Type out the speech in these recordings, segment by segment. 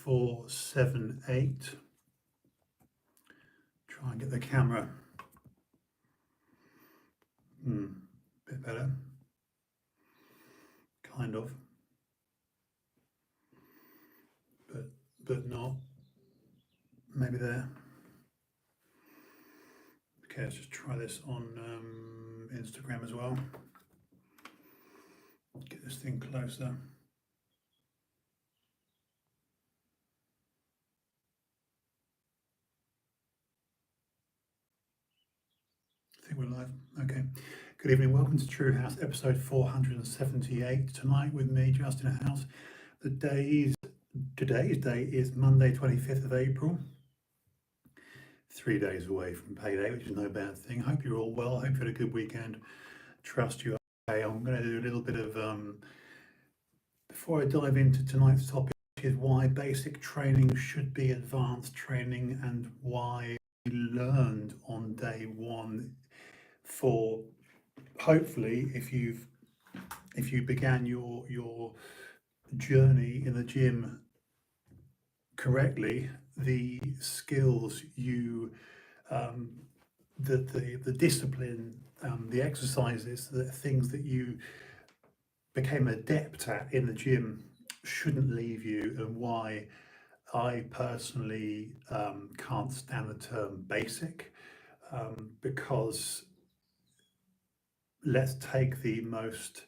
478. Try and get the camera. Bit better. Kind of. But not. Maybe there. Okay, let's just try this on Instagram as well. Get this thing closer. I think we're live. Okay. Good evening. Welcome to TrueHouse, episode 478. Tonight with me, Justin House. Today's date is Monday, 25th of April. 3 days away from payday, which is no bad thing. Hope you're all well. Hope you had a good weekend. Trust you. Okay, I'm going to do a little bit of before I dive into tonight's topic, which is why basic training should be advanced training and why we learned on day one. For hopefully, if you began your journey in the gym correctly, the skills you the discipline, the exercises, the things that you became adept at in the gym shouldn't leave you, and why I personally can't stand the term basic, because let's take the most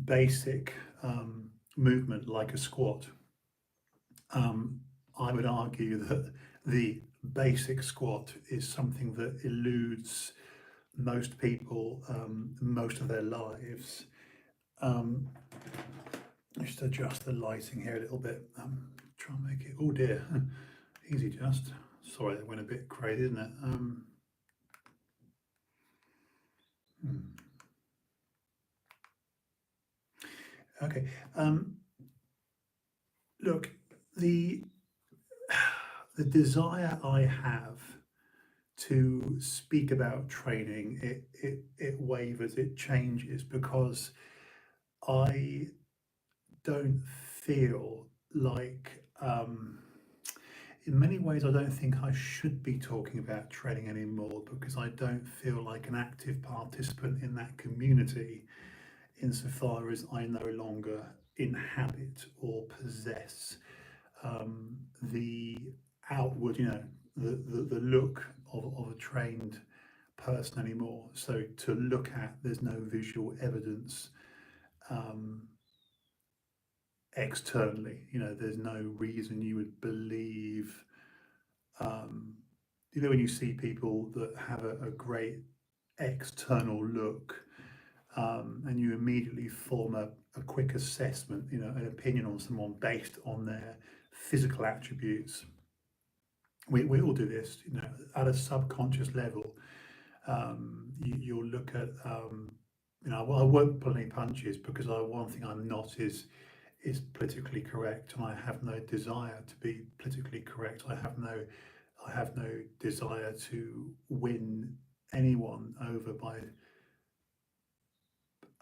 basic movement like a squat. I would argue that the basic squat is something that eludes most people most of their lives. Just adjust the lighting here a little bit. Try and make it, oh dear, easy just. Sorry, that went a bit crazy, isn't it? Okay. Look, the desire I have to speak about training, it wavers, it changes, because I don't feel like, in many ways, I don't think I should be talking about training anymore, because I don't feel like an active participant in that community, insofar as I no longer inhabit or possess the outward, the look of a trained person anymore. So to look at, there's no visual evidence externally. There's no reason you would believe. When you see people that have a great external look, and you immediately form a quick assessment, an opinion on someone based on their physical attributes. We all do this, at a subconscious level. You'll look at, I won't pull any punches, because one thing I'm not is politically correct, and I have no desire to be politically correct. I have no desire to win anyone over by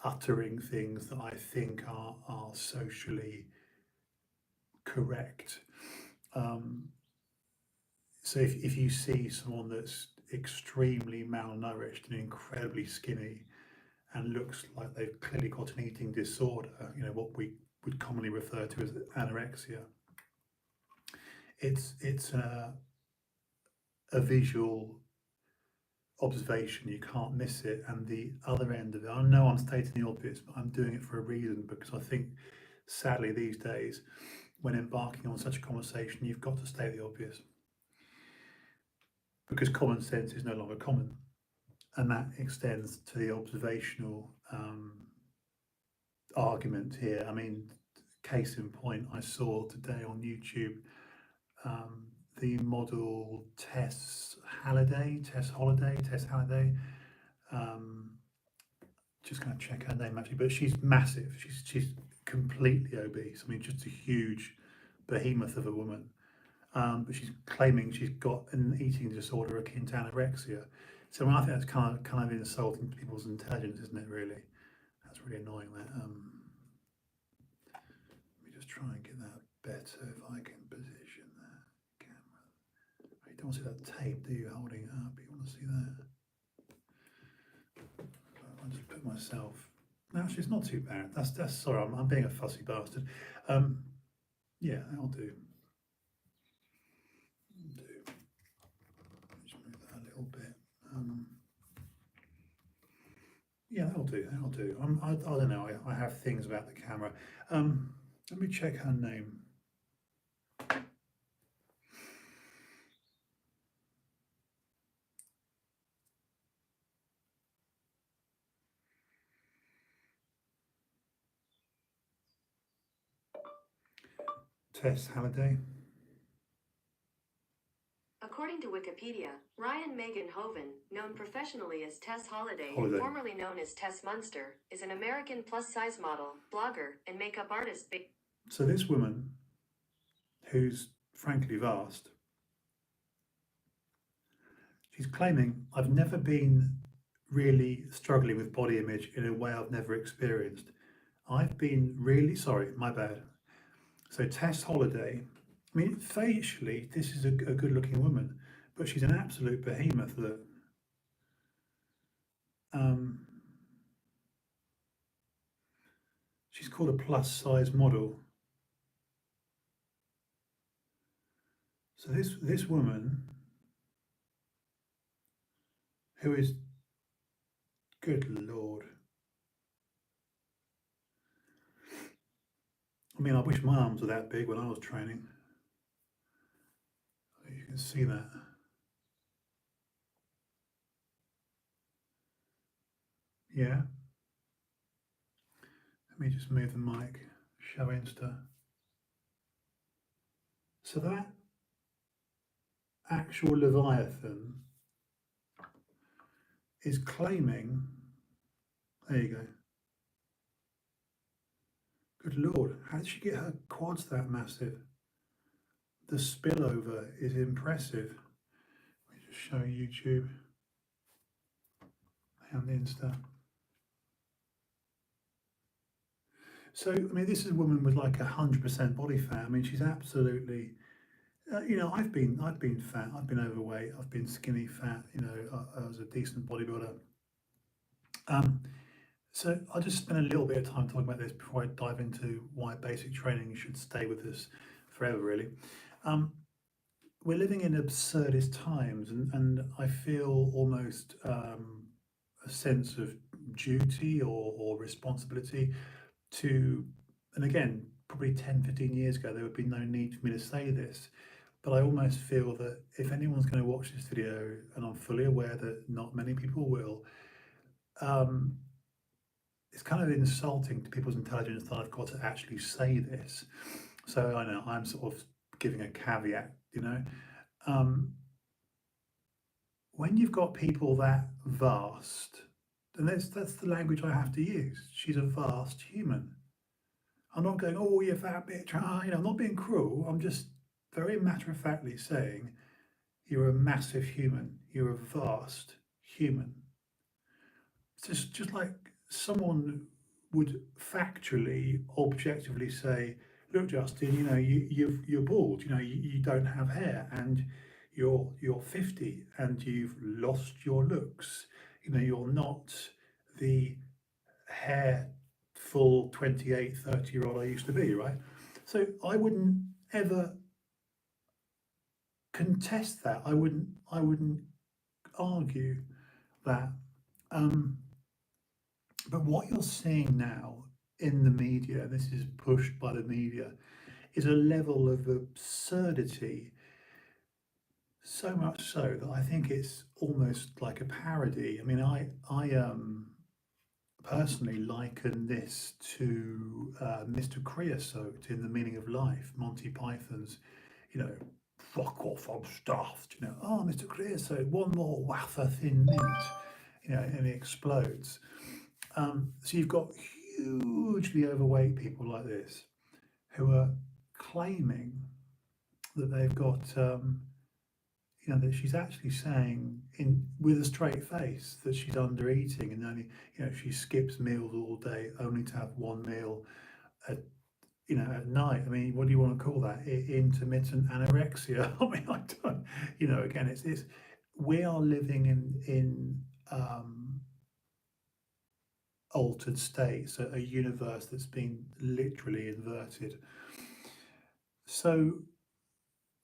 uttering things that I think are socially correct. So if you see someone that's extremely malnourished and incredibly skinny and looks like they've clearly got an eating disorder, what we would commonly refer to as anorexia, it's a visual observation. You can't miss it. And the other end of it, I know I'm stating the obvious, but I'm doing it for a reason, because I think sadly these days, when embarking on such a conversation, you've got to state the obvious, because common sense is no longer common, and that extends to the observational argument here. I mean, case in point, I saw today on YouTube the model Tess Halliday. Just going to check her name actually, but she's massive. She's completely obese. I mean, just a huge behemoth of a woman. But she's claiming she's got an eating disorder akin to anorexia. So I think that's kind of insulting to people's intelligence, isn't it? Really, that's really annoying. That. Let me just try and get that better if I can position that camera. You don't want to see that tape, do you, holding it up? You want to see that. I'll just put myself. No, actually, it's not too bad. That's sorry. I'm being a fussy bastard. Yeah, that'll do. Just move that a little bit. Yeah, that'll do. That'll do. I don't know. I have things about the camera. Let me check her name. Tess Halliday. According to Wikipedia, Ryan Megan Hoven, known professionally as Tess Holliday, Holiday. formerly known as Tess Munster, is an American plus-size model, blogger, and makeup artist. So this woman, who's frankly vast, she's claiming, I've never been really struggling with body image in a way I've never experienced. I've been really, sorry, my bad. So Tess Holliday, I mean, facially, this is a good looking woman, but she's an absolute behemoth that she's called a plus size model. So this woman, who is, good Lord. I mean, I wish my arms were that big when I was training. You can see that. Yeah. Let me just move the mic, show Insta. So that actual Leviathan is claiming, there you go. Good Lord, how did she get her quads that massive? The spillover is impressive. Let me just show YouTube and Insta. So, I mean, this is a woman with like 100% body fat. I mean, she's absolutely, you know, I've been fat, I've been overweight, I've been skinny fat, you know, I was a decent bodybuilder. So I'll just spend a little bit of time talking about this before I dive into why basic training should stay with us forever, really. We're living in absurdist times, and I feel almost a sense of duty or responsibility to, and again, probably 10, 15 years ago, there would be no need for me to say this, but I almost feel that if anyone's going to watch this video, and I'm fully aware that not many people will, it's kind of insulting to people's intelligence that I've got to actually say this. So I know I'm sort of giving a caveat, you know. When you've got people that vast, and that's the language I have to use. She's a vast human. I'm not going, oh, you fat bitch. You know, I'm not being cruel. I'm just very matter of factly saying, you're a massive human. You're a vast human. It's just like someone would factually, objectively say, look, Justin, you know, you're bald. You know, you don't have hair, and you're 50, and you've lost your looks. You know, you're not the hair full 28, 30-year-old I used to be, right? So I wouldn't ever contest that. I wouldn't argue that. But what you're seeing now in the media, this is pushed by the media, is a level of absurdity, so much so that I think it's almost like a parody. I mean, I personally liken this to Mr. Creosote in The Meaning of Life, Monty Python's, you know, fuck off, I'm stuffed, you know, oh, Mr. Creosote, one more wafer thin mint, you know, and it explodes. So you've got hugely overweight people like this who are claiming that they've got, you know, that she's actually saying with a straight face that she's under eating, and only, you know, she skips meals all day only to have one meal at at night. I mean, what do you want to call that? Intermittent anorexia. I mean, I don't, again, it's we are living in altered states, a universe that's been literally inverted. So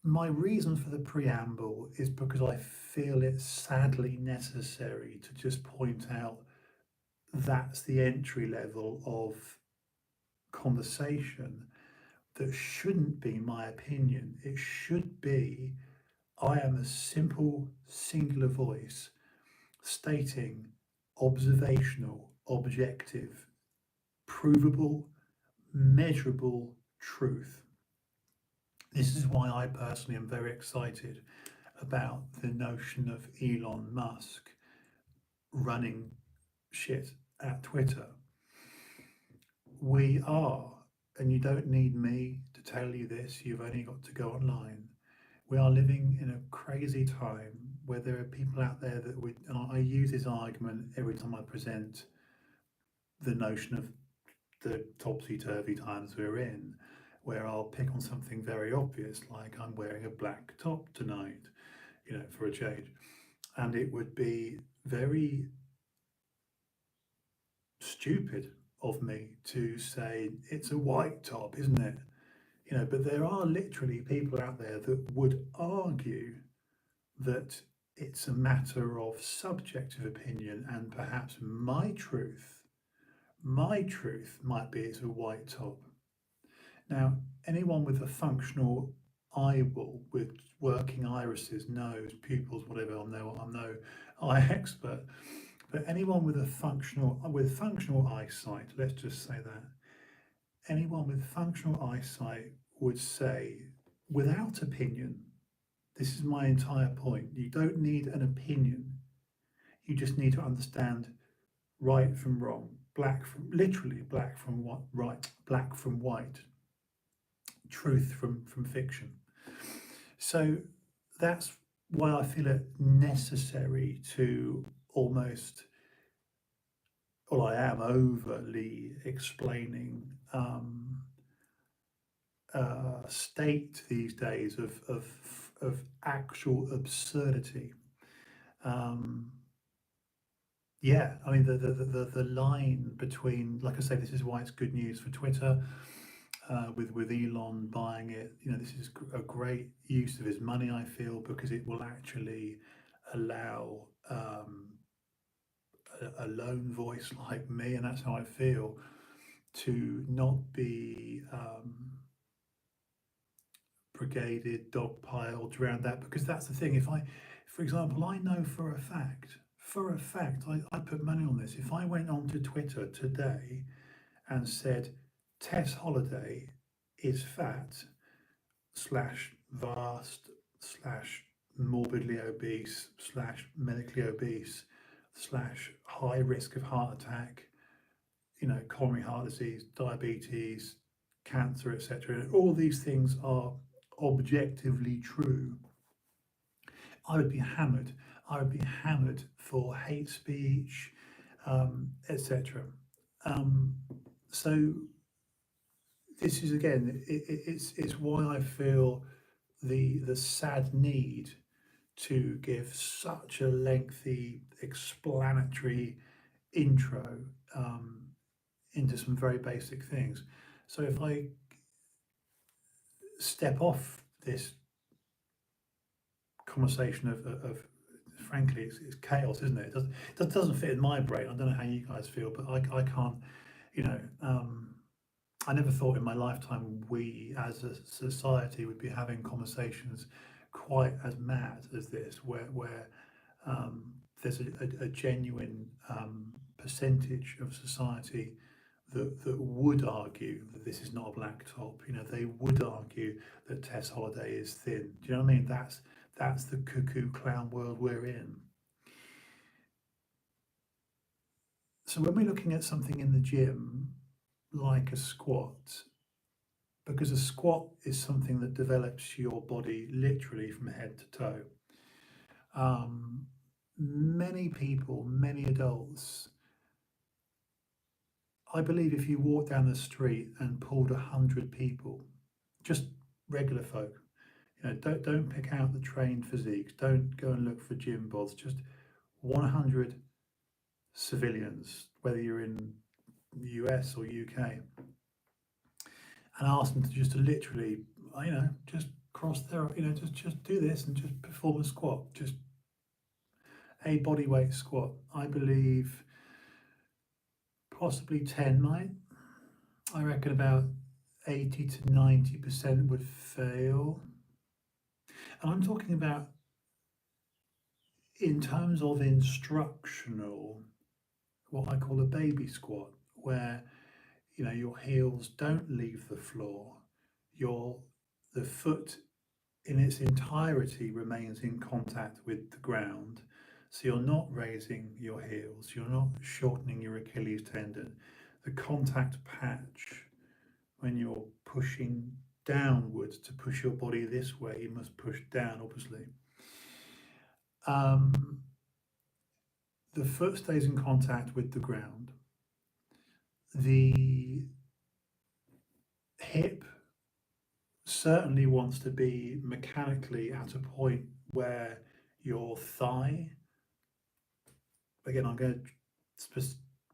my reason for the preamble is because I feel it's sadly necessary to just point out that's the entry level of conversation that shouldn't be my opinion. It should be I am a simple, singular voice stating observational, objective, provable, measurable truth. This is why I personally am very excited about the notion of Elon Musk running shit at Twitter. We are, and you don't need me to tell you this, you've only got to go online. We are living in a crazy time where there are people out there that would, and I use this argument every time I present the notion of the topsy-turvy times we're in, where I'll pick on something very obvious, like I'm wearing a black top tonight, for a change. And it would be very stupid of me to say it's a white top, isn't it? But there are literally people out there that would argue that it's a matter of subjective opinion, and perhaps my truth might be it's a white top. Now, anyone with a functional eyeball, with working irises, nose, pupils, whatever, I'm no eye expert, but anyone with functional eyesight, let's just say that, anyone with functional eyesight would say, without opinion, this is my entire point. You don't need an opinion. You just need to understand right from wrong, literally black from what right, black from white, truth from fiction. So that's why I feel it necessary to almost, well, I am overly explaining state these days of actual absurdity. Yeah, I mean the line between, like I say, this is why it's good news for Twitter. With Elon buying it, this is a great use of his money, I feel, because it will actually allow a lone voice like me, and that's how I feel, to not be brigaded, dogpiled around that. Because that's the thing. For example, I know for a fact, I put money on this. If I went onto Twitter today and said, Tess Holiday is fat slash vast slash morbidly obese slash medically obese slash high risk of heart attack, coronary heart disease, diabetes, cancer, etc. All these things are objectively true. I would be hammered. I would be hammered for hate speech, etc. So this is, again, it's why I feel the sad need to give such a lengthy explanatory intro into some very basic things. So if I step off this conversation of frankly, it's chaos, isn't it? It doesn't fit in my brain. I don't know how you guys feel, but I can't, I never thought in my lifetime we as a society would be having conversations quite as mad as this, where there's a genuine percentage of society that would argue that this is not a black top. They would argue that Tess Holiday is thin. Do you know what I mean? That's the cuckoo clown world we're in. So when we're looking at something in the gym, like a squat, because a squat is something that develops your body literally from head to toe. Many people, many adults I believe if you walk down the street and pulled 100 people, just regular folk, don't pick out the trained physiques, don't go and look for gym bods, just 100 civilians, whether you're in the US or UK, and ask them to just to literally, just cross their, just do this and just perform a squat, just a body weight squat. I believe possibly 10 might. I reckon about 80 to 90% would fail. And I'm talking about in terms of instructional, what I call a baby squat, where your heels don't leave the floor, the foot in its entirety remains in contact with the ground. So you're not raising your heels, you're not shortening your Achilles tendon. The contact patch, when you're pushing downwards to push your body this way, you must push down, obviously. The foot stays in contact with the ground. The hip certainly wants to be mechanically at a point where your thigh, again, I'm going to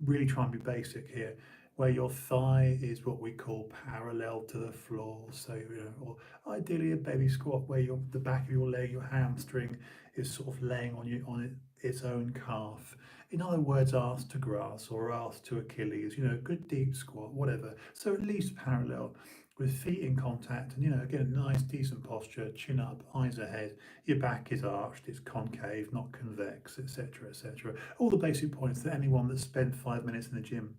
really try and be basic here, where your thigh is what we call parallel to the floor. So, or ideally a baby squat where the back of your leg, your hamstring, is sort of laying on its own calf. In other words, arse to grass or arse to Achilles, good deep squat, whatever. So at least parallel with feet in contact and, again, nice, decent posture, chin up, eyes ahead, your back is arched, it's concave, not convex, etc., etc. All the basic points that anyone that's spent 5 minutes in the gym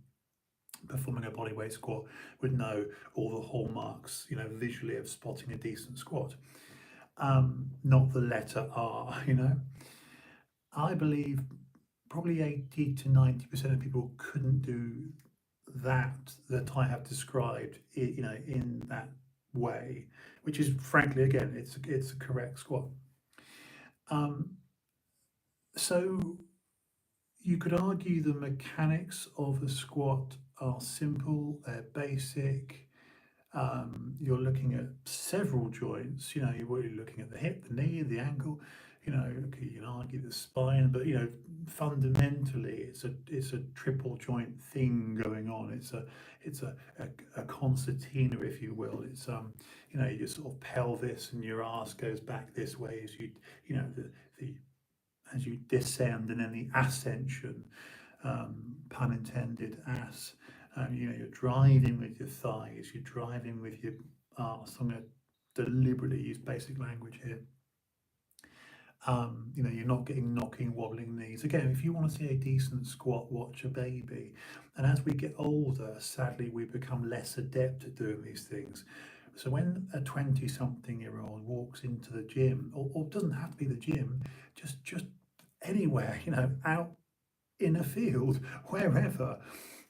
performing a bodyweight squat would know, all the hallmarks, visually of spotting a decent squat. Not the letter R, I believe probably 80 to 90% of people couldn't do that I have described, in that way, which is frankly, again, it's a correct squat. So you could argue the mechanics of a squat are simple, they're basic. You're looking at several joints, you're really looking at the hip, the knee, the ankle, you can argue the spine, but fundamentally it's a triple joint thing going on. It's a concertina, if you will. It's your sort of pelvis and your arse goes back this way as the as you descend, and then the ascension, pun intended, ass. You're driving with your thighs, you're driving with your arse. I'm going to deliberately use basic language here. You're not getting knocking, wobbling knees. Again, if you want to see a decent squat, watch a baby. And as we get older, sadly, we become less adept at doing these things. So when a 20-something-year-old walks into the gym, or doesn't have to be the gym, just anywhere, out in a field, wherever,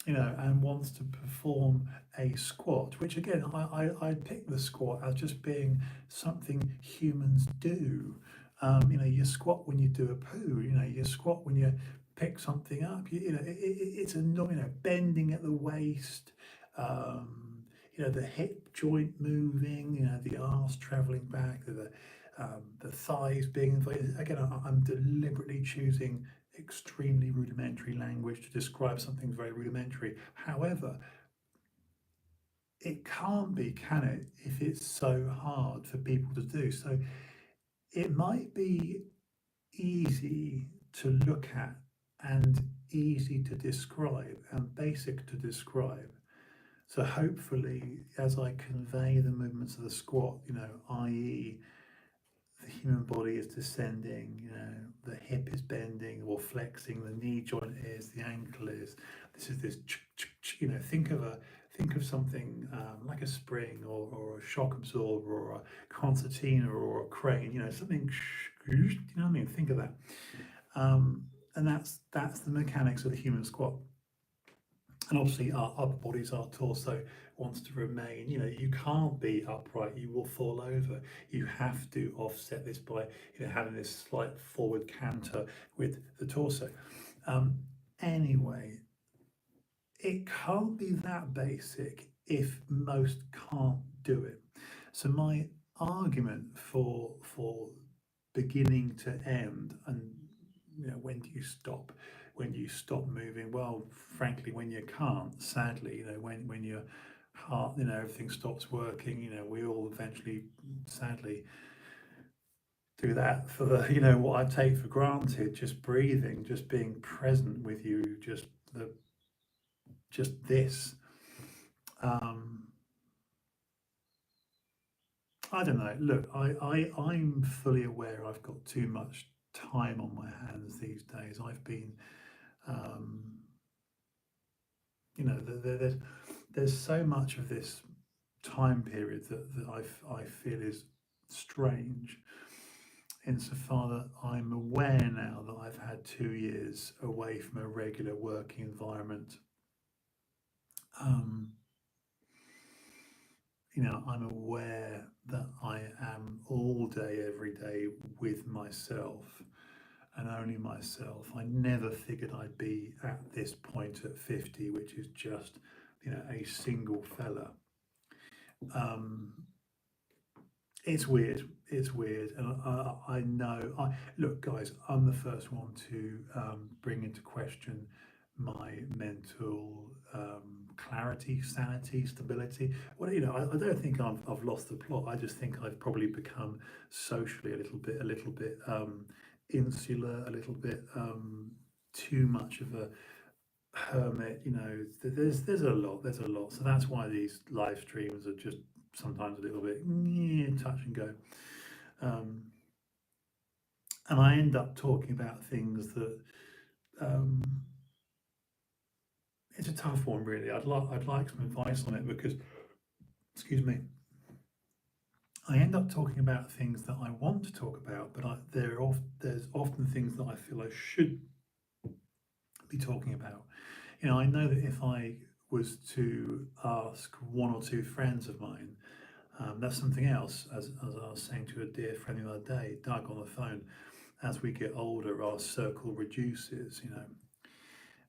and wants to perform a squat, which again, I pick the squat as just being something humans do. You squat when you do a poo, you squat when you pick something up, it's bending at the waist, the hip joint moving, the arse traveling back, the thighs being invited. Again, I'm deliberately choosing extremely rudimentary language to describe something very rudimentary. However, it can't be, can it, if it's so hard for people to do? So it might be easy to look at and easy to describe and basic to describe. So hopefully, as I convey the movements of the squat, i.e. the human body is descending, the hip is bending or flexing, the knee joint is, the ankle is. This is this, think of something like a spring or a shock absorber or a concertina or a crane, something, what I mean? Think of that. And that's the mechanics of the human squat. And obviously our upper bodies, our torso wants to remain, you can't be upright, you will fall over. You have to offset this by, having this slight forward canter with the torso. Anyway, it can't be that basic if most can't do it. So my argument for beginning to end, and when do you stop? When do you stop moving? Well, frankly, when you can't. Sadly, when your heart, everything stops working. We all eventually, sadly, do that for the, what I take for granted, just breathing, just being present with you, just this. Um, I don't know. Look, I'm fully aware I've got too much time on my hands these days. I've been, um, there's so much of this time period that I feel is strange, insofar that I'm aware now that I've had 2 years away from a regular working environment. Um, I'm aware that I am all day, every day with myself and only myself. I never figured I'd be at this point at 50, which is just, a single fella. Um, it's weird. It's weird, and I know. Look, guys. I'm the first one to bring into question my mental clarity, sanity, stability. Well, I don't think I've lost the plot. I just think I've probably become socially a little bit insular, a little bit too much of a hermit. There's a lot. So that's why these live streams are just sometimes a little bit touch and go. Um, and I end up talking about things that um, it's a tough one, really. I'd like some advice on it because, excuse me, I end up talking about things that I want to talk about, but there's often things that I feel I should be talking about. I know that if I was to ask one or two friends of mine, that's something else. As I was saying to a dear friend the other day, Doug, on the phone, as we get older, our circle reduces,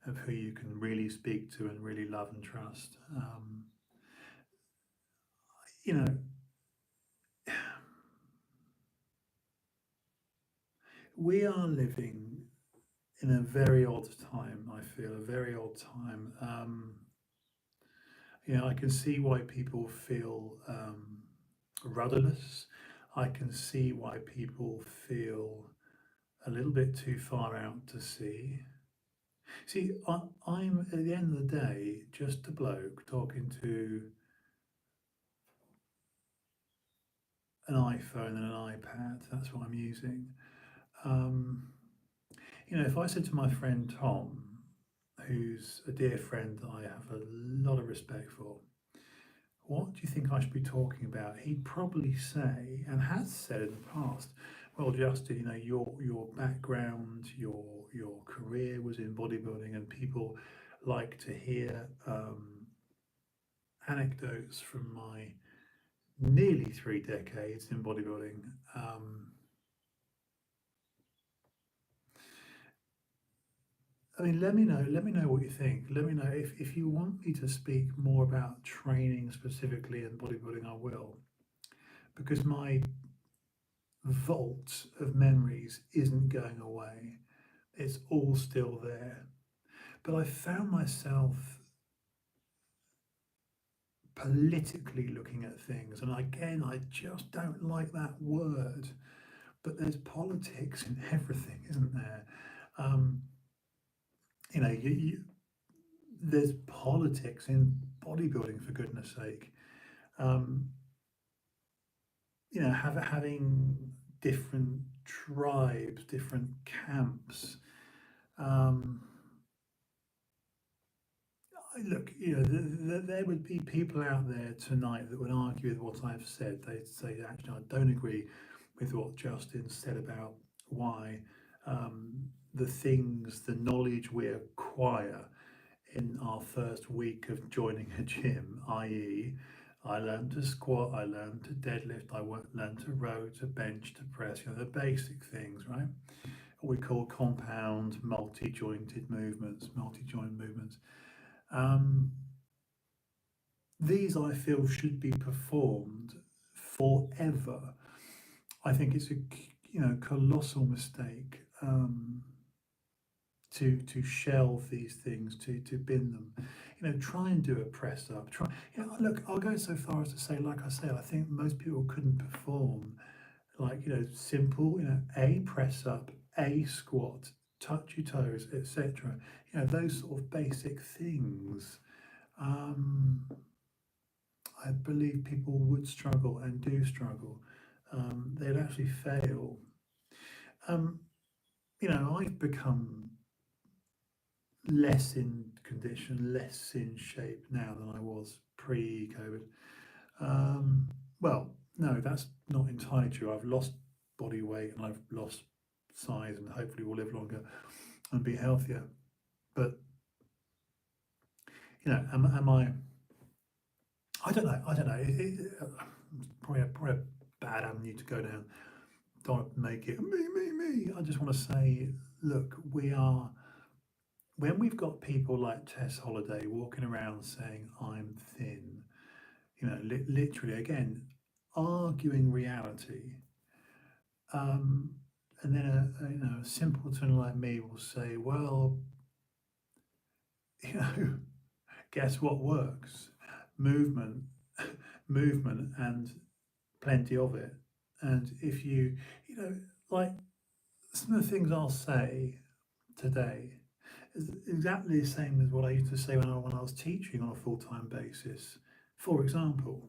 of who you can really speak to and really love and trust. You know, we are living in a very odd time, I feel, a very odd time. I can see why people feel rudderless. I can see why people feel a little bit too far out to sea. See, I'm at the end of the day just a bloke talking to an iPhone and an iPad. That's what I'm using. Um, if I said to my friend Tom, who's a dear friend that I have a lot of respect for, what do you think I should be talking about? He'd probably say, and has said in the past, well, Justin, your background, your career was in bodybuilding, and people like to hear anecdotes from my nearly 3 decades in bodybuilding. I mean, let me know what you think. Let me know if you want me to speak more about training specifically and bodybuilding, I will. Because my vault of memories isn't going away. It's all still there. But I found myself politically looking at things, and again, I just don't like that word. But there's politics in everything, isn't there? Um, there's politics in bodybuilding, for goodness sake. Um, having different tribes, different camps. Um, Look, there would be people out there tonight that would argue with what I've said. They'd say, actually, I don't agree with what Justin said about why the knowledge we acquire in our first week of joining a gym, i.e., I learned to squat, I learned to deadlift, I learned to row, to bench, to press, the basic things, right? What we call compound multi-joint movements. Um, these I feel should be performed forever. I think it's a colossal mistake to shelve these things, to bin them. Try and do a press up. Try. Look, I'll go so far as to say, like I say, I think most people couldn't perform like simple a press up, a squat, touch your toes, etc. Those sort of basic things. Um, I believe people would struggle and do struggle. They'd actually fail. Um, I've become less in condition, less in shape now than I was pre-COVID. Um, well, no, that's not entirely true. I've lost body weight and I've lost size, and hopefully will live longer and be healthier. But am I? I don't know. I don't know. Probably a bad avenue to go down. Don't want to make it me. I just want to say, look, we are. When we've got people like Tess Holliday walking around saying I'm thin, literally again arguing reality, um, and then a simpleton like me will say, well, you know, guess what works? Movement, movement, and plenty of it. And if like some of the things I'll say today is exactly the same as what I used to say when I was teaching on a full-time basis. For example,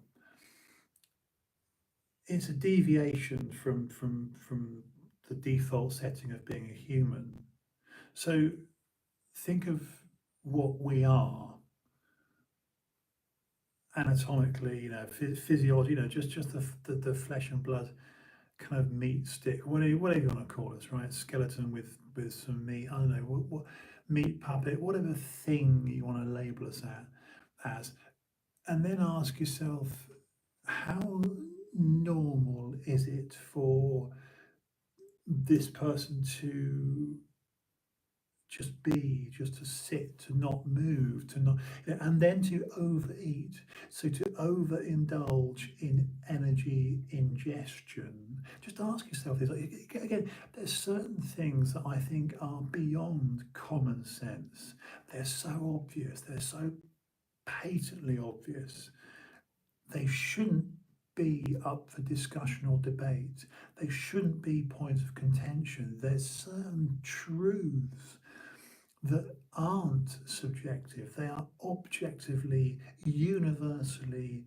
it's a deviation from the default setting of being a human. So think of what we are anatomically, physiology, just the flesh and blood kind of meat stick, whatever you want to call us, right? Skeleton with some meat. I don't know what meat puppet, whatever thing you want to label us as, and then ask yourself, how normal is it for this person to just be, just to sit, to not move, to not, and then to overeat. So to overindulge in energy ingestion. Just ask yourself this. Again, there's certain things that I think are beyond common sense. They're so obvious. They're so patently obvious. They shouldn't be up for discussion or debate. They shouldn't be points of contention. There's certain truths that aren't subjective. They are objectively, universally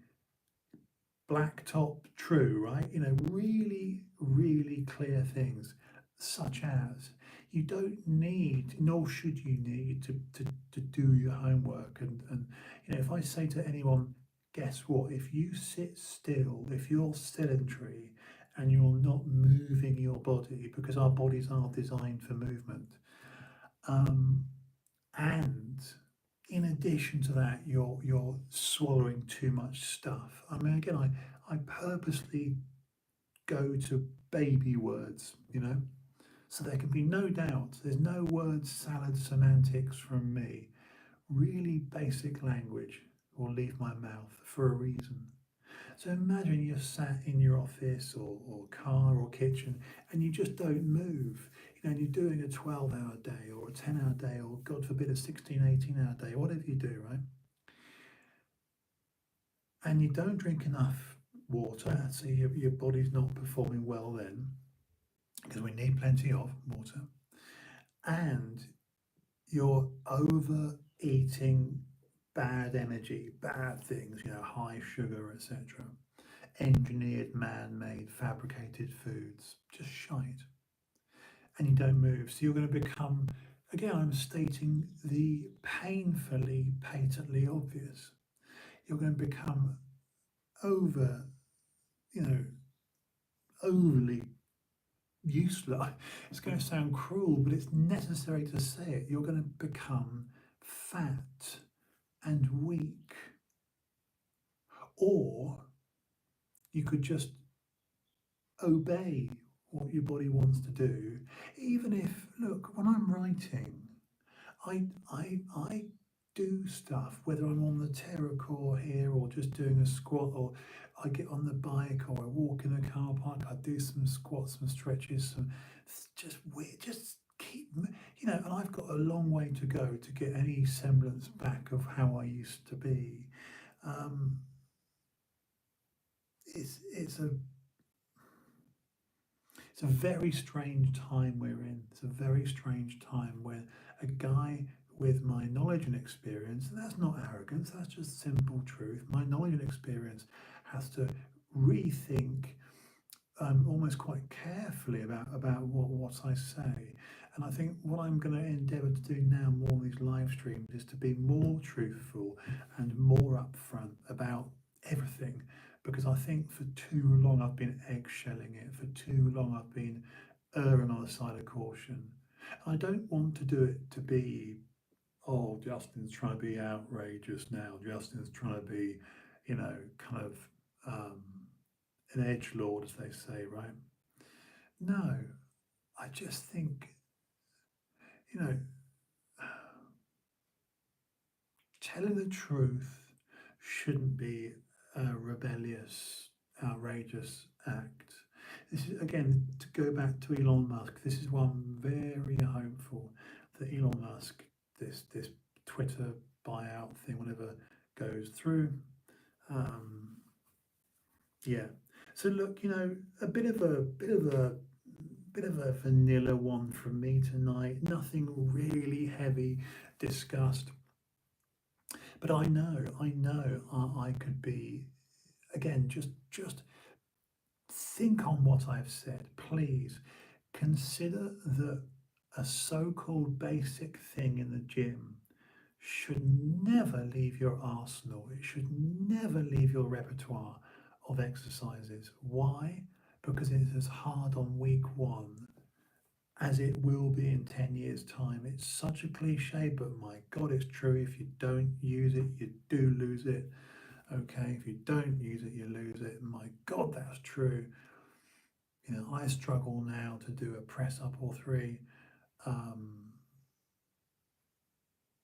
blacktop true, right? Really, really clear things, such as you don't need, nor should you need, to do your homework. And if I say to anyone, guess what? If you sit still, if you're sedentary and you're not moving your body, because our bodies are designed for movement, and in addition to that, you're swallowing too much stuff. I mean, again, I purposely go to baby words, so there can be no doubt. There's no word salad semantics from me. Really basic language will leave my mouth for a reason. So imagine you're sat in your office or car or kitchen and you just don't move. And you're doing a 12-hour day or a 10-hour day or, God forbid, a 16, 18-hour day, whatever you do, right? And you don't drink enough water, so your body's not performing well then, because we need plenty of water. And you're overeating bad energy, bad things, high sugar, etc. Engineered, man-made, fabricated foods, just shite. And you don't move. So you're going to become, again, I'm stating the painfully, patently obvious. You're going to become you know, overly useless. It's going to sound cruel, but it's necessary to say it. You're going to become fat and weak. Or you could just obey what your body wants to do. Even if, look, when I'm writing, I do stuff, whether I'm on the terror core here or just doing a squat, or I get on the bike or I walk in a car park, I do some squats, some stretches, some just weird, just keep, and I've got a long way to go to get any semblance back of how I used to be. Um, it's a very strange time we're in. It's a very strange time where a guy with my knowledge and experience, and that's not arrogance, that's just simple truth. My knowledge and experience has to rethink almost quite carefully about what I say. And I think what I'm going to endeavour to do now more on these live streams is to be more truthful and more upfront about everything, because I think for too long I've been eggshelling it. For too long I've been erring on the side of caution. I don't want to do it to be, oh, Justin's trying to be outrageous now. Justin's trying to be, kind of um, an edge lord, as they say, right? No, I just think, you know, telling the truth shouldn't be a rebellious, outrageous act. This is, again, to go back to Elon Musk, this is why I'm very hopeful that Elon Musk, this Twitter buyout thing, whatever goes through. Yeah. So look, a bit of a vanilla one from me tonight. Nothing really heavy discussed. But I know I could be, again, just think on what I've said. Please consider that a so-called basic thing in the gym should never leave your arsenal. It should never leave your repertoire of exercises. Why? Because it is as hard on week one as it will be in 10 years' time. It's such a cliche, but my God, it's true. If you don't use it, you do lose it. Okay, if you don't use it, you lose it. My God, that's true. I struggle now to do a press up or three.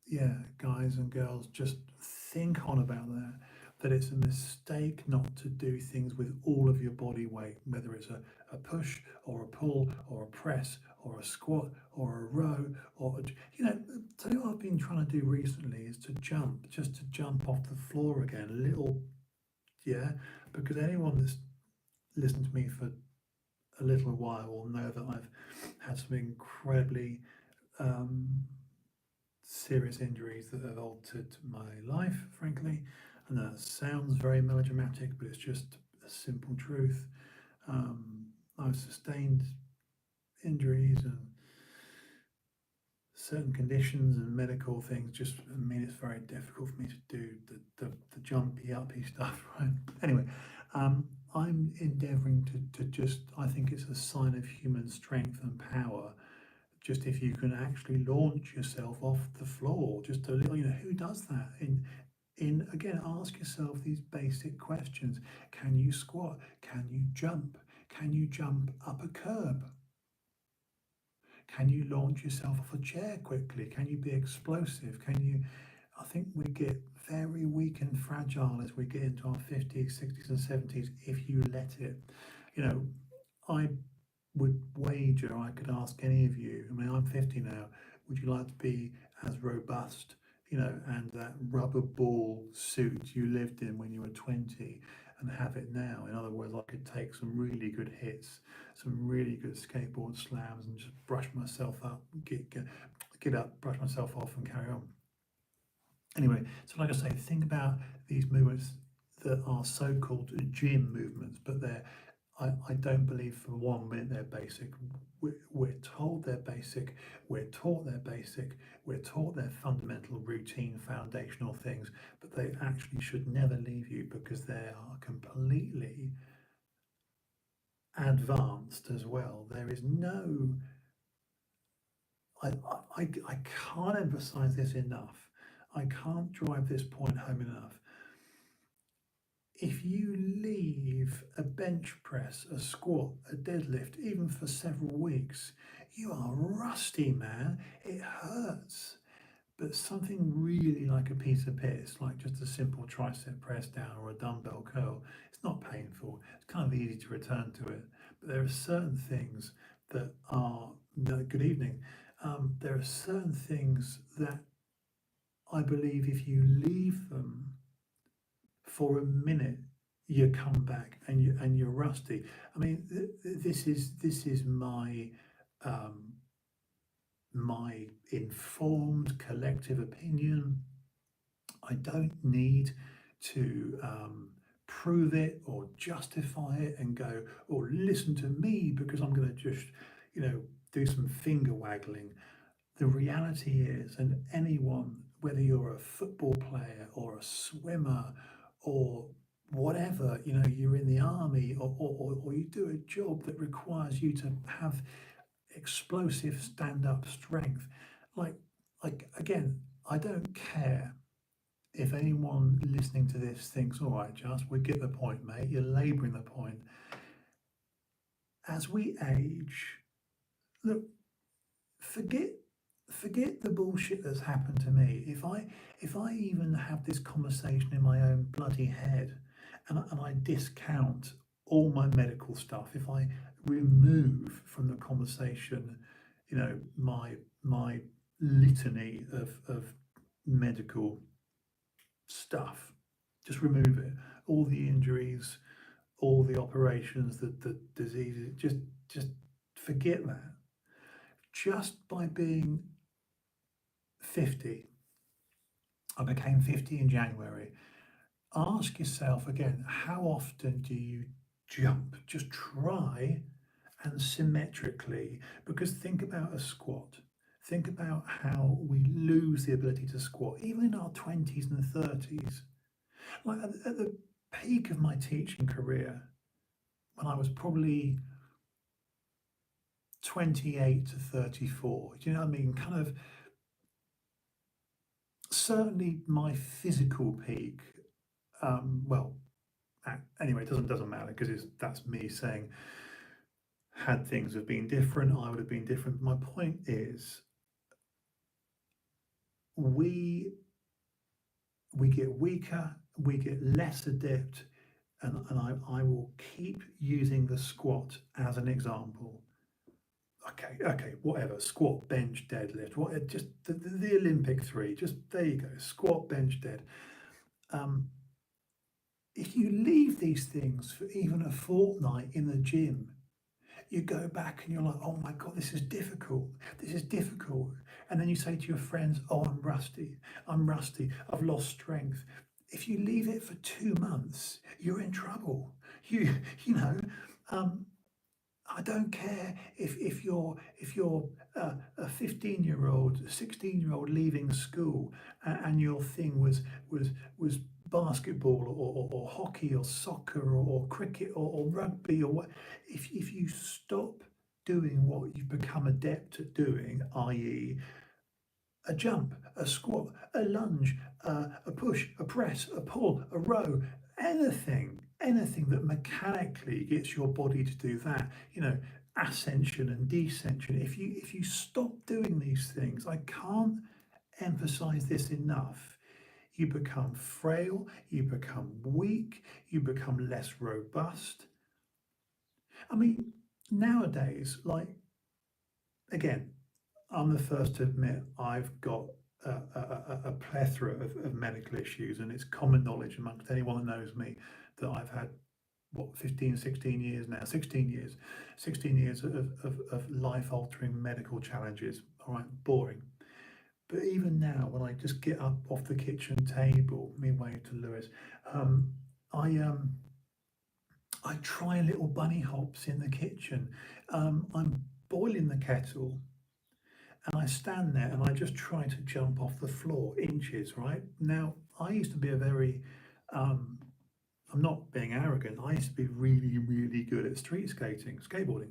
Yeah, guys and girls, just think on about that. That it's a mistake not to do things with all of your body weight, whether it's a push or a pull or a press or a squat or a row or, tell you what I've been trying to do recently is to jump, just to jump off the floor again, a little, yeah, because anyone that's listened to me for a little while will know that I've had some incredibly um, serious injuries that have altered my life, frankly. And that sounds very melodramatic, but it's just a simple truth. I've sustained injuries and certain conditions and medical things just mean it's very difficult for me to do the jumpy, uppy stuff, right? Anyway, I'm endeavouring to just, I think it's a sign of human strength and power just if you can actually launch yourself off the floor, just a little, who does that? In again, ask yourself these basic questions. Can you squat? Can you jump? Can you jump up a curb? Can you launch yourself off a chair quickly? Can you be explosive? I think we get very weak and fragile as we get into our 50s, 60s, and 70s if you let it. I would wager I could ask any of you, I mean, I'm 50 now, would you like to be as robust, and that rubber ball suit you lived in when you were 20 and have it now? In other words, I could take some really good hits, some really good skateboard slams and just brush myself up, get up, brush myself off and carry on. Anyway, so like I say, think about these movements that are so-called gym movements, but I don't believe for 1 minute they're basic. We're told they're basic, we're taught they're basic, we're taught they're fundamental, routine, foundational things, but they actually should never leave you because they are completely advanced as well. There is no, I can't emphasize this enough. I can't drive this point home enough. If you leave a bench press, a squat, a deadlift, even for several weeks, you are rusty, man. It hurts. But something really like a piece of piss, like just a simple tricep press down or a dumbbell curl, it's not painful. It's kind of easy to return to it. But there are certain things that are, no, good evening. There are certain things that I believe if you leave them for a minute, you come back and you're rusty. I mean, this is um, my informed collective opinion. I don't need to prove it or justify it and go, or listen to me because I'm going to just, do some finger waggling. The reality is, and anyone, whether you're a football player or a swimmer or whatever, you're in the army or you do a job that requires you to have explosive stand-up strength. Like, again, I don't care if anyone listening to this thinks, all right, just we get the point, mate. You're labouring the point. As we age, look, forget forget the bullshit that's happened to me. If I even have this conversation in my own bloody head and I discount all my medical stuff, if I remove from the conversation, my litany of medical stuff, just remove it. All the injuries, all the operations, the diseases, just forget that. Just by being 50, I became 50 in January. Ask yourself again, how often do you jump? Just try and symmetrically, because think about a squat. Think about how we lose the ability to squat, even in our 20s and 30s. Like at the peak of my teaching career, when I was probably 28 to 34, do you know what I mean? Kind of certainly my physical peak. Well, anyway, it doesn't matter because that's me saying, had things have been different, I would have been different. My point is, we get weaker, we get less adept, and I will keep using the squat as an example. Okay, whatever. Squat, bench, deadlift. What? Just the Olympic three. Just there you go. Squat, bench, dead. If you leave these things for even a fortnight in the gym, you go back and you're like, oh my God, this is difficult. This is difficult. And then you say to your friends, oh, I'm rusty. I'm rusty. I've lost strength. If you leave it for 2 months, you're in trouble. You know, I don't care if you're a 15-year-old, 16-year-old leaving school, and your thing was basketball or hockey or soccer or cricket or rugby or what. If you stop doing what you've become adept at doing, i.e., a jump, a squat, a lunge, a push, a press, a pull, a row, anything that mechanically gets your body to do that, ascension and descension. If you stop doing these things, I can't emphasize this enough. You become frail, you become weak, you become less robust. I mean, nowadays, like, again, I'm the first to admit I've got a plethora of medical issues, and it's common knowledge amongst anyone that knows me that I've had, 15, 16 years now, 16 years of life-altering medical challenges. All right, boring. But even now, when I just get up off the kitchen table, me way to Lewis, I I try little bunny hops in the kitchen. I'm boiling the kettle and I stand there and I just try to jump off the floor inches, right? Now, I used to be um, I'm not being arrogant, I used to be really, really good at street skating, skateboarding.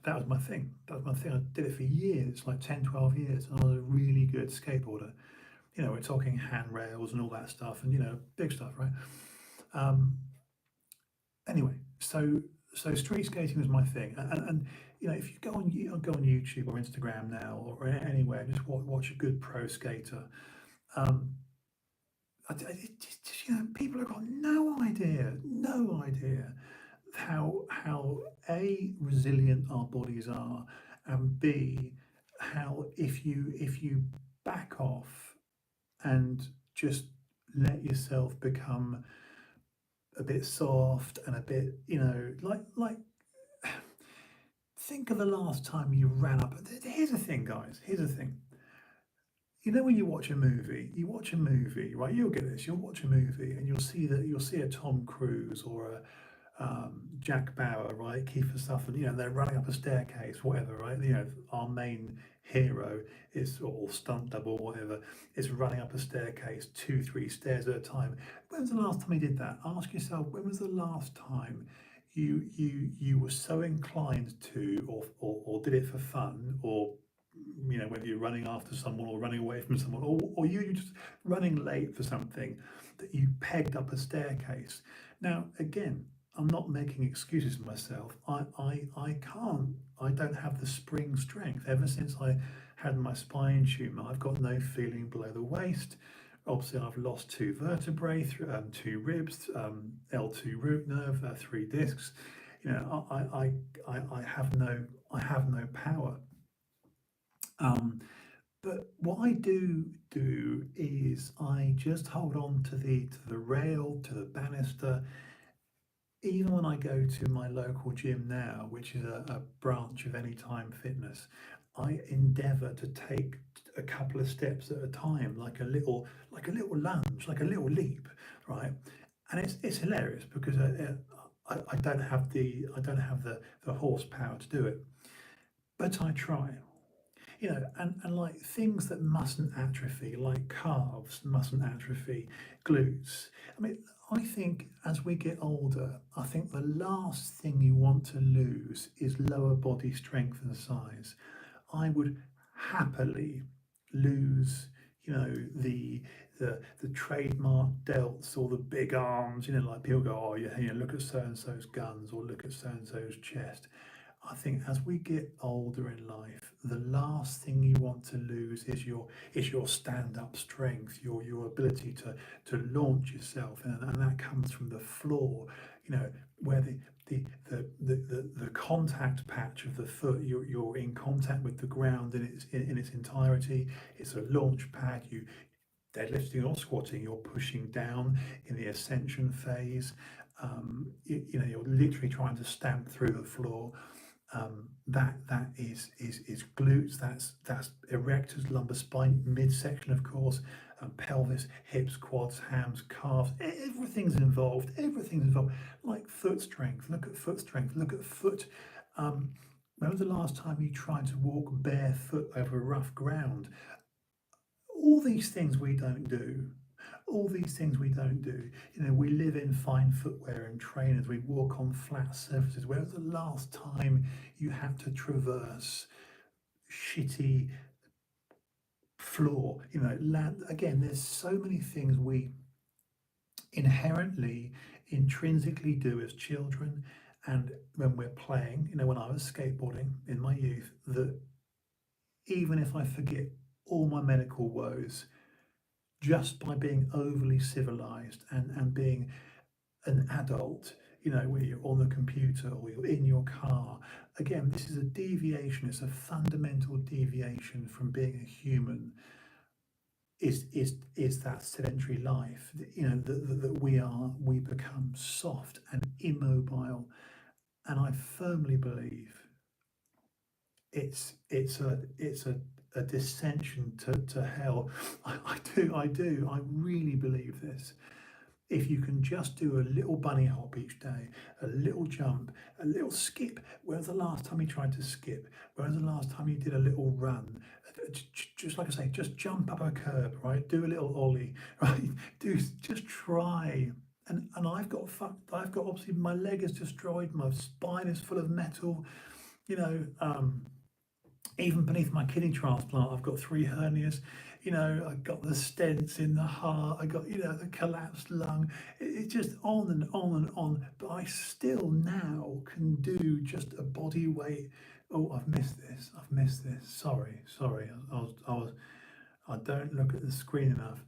That was my thing. I did it for years, like 10, 12 years, and I was a really good skateboarder. We're talking handrails and all that stuff and, big stuff, right? Um, anyway, so so street skating was my thing, and you know, if you go on YouTube or Instagram now or anywhere, just watch a good pro skater. Um, you know, people have got no idea how a resilient our bodies are, and b how if you back off and just let yourself become a bit soft and a bit, you know, like think of the last time you ran up. Here's the thing, guys. Here's the thing. You know, when you watch a movie, right? You'll get this. You'll watch a movie and you'll see a Tom Cruise or a Jack Bauer, right? Kiefer Sutherland, you know, they're running up a staircase, whatever, right? You know, our main hero is, or stunt double, whatever, is running up a staircase, two, three stairs at a time. When was the last time you did that? Ask yourself, when was the last time you were so inclined to, or did it for fun, or you know, whether you're running after someone or running away from someone, or you just running late for something, that you pegged up a staircase. Now, again, I'm not making excuses for myself. I can't, I don't have the spring strength. Ever since I had my spine tumour, I've got no feeling below the waist. Obviously, I've lost two vertebrae, two ribs, L2 root nerve, three discs. You know, I have no power. Um, but what I do is I just hold on to the rail, to the banister. Even when I go to my local gym now, which is a branch of Anytime Fitness, I endeavour to take a couple of steps at a time, like a little lunge, like a little leap, right? And it's hilarious because I don't have the horsepower to do it, but I try. You know, and like things that mustn't atrophy, like calves mustn't atrophy, glutes. I mean, I think as we get older, I think the last thing you want to lose is lower body strength and size. I would happily lose, you know, the trademark delts or the big arms. You know, like people go, oh yeah, you know, look at so and so's guns or look at so and so's chest. I think as we get older in life, the last thing you want to lose is your stand-up strength, your ability to launch yourself, and that comes from the floor. You know, where the contact patch of the foot, you're in contact with the ground in its entirety. It's a launch pad. You deadlifting or squatting, you're pushing down in the ascension phase. You know, you're literally trying to stamp through the floor. That is glutes, that's erectors, lumbar spine, midsection, of course, pelvis, hips, quads, hams, calves. Everything's involved. Everything's involved. Like foot strength. Look at foot strength. Look at foot. When was the last time you tried to walk barefoot over rough ground? All these things we don't do. All these things we don't do. You know, we live in fine footwear and trainers. We walk on flat surfaces. When was the last time you had to traverse shitty floor? You know, land again. There's so many things we inherently, intrinsically do as children, and when we're playing. You know, when I was skateboarding in my youth, that even if I forget all my medical woes, just by being overly civilized and being an adult, you know, where you're on the computer or you're in your car. Again, this is a deviation, it's a fundamental deviation from being a human, is that sedentary life, you know, that we become soft and immobile. And I firmly believe it's a dissension to hell. I really believe this. If you can just do a little bunny hop each day, a little jump, a little skip. When was the last time you tried to skip? When was the last time you did a little run? Just like I say, just jump up a curb, right? Do a little ollie, right? Just try. And I've got obviously my leg is destroyed, my spine is full of metal, you know. Even beneath my kidney transplant, I've got 3 hernias. I got the stents in the heart. I got, the collapsed lung. It's just on and on and on. But I still now can do just a body weight. Oh, I've missed this. I've missed this. Sorry. I don't look at the screen enough.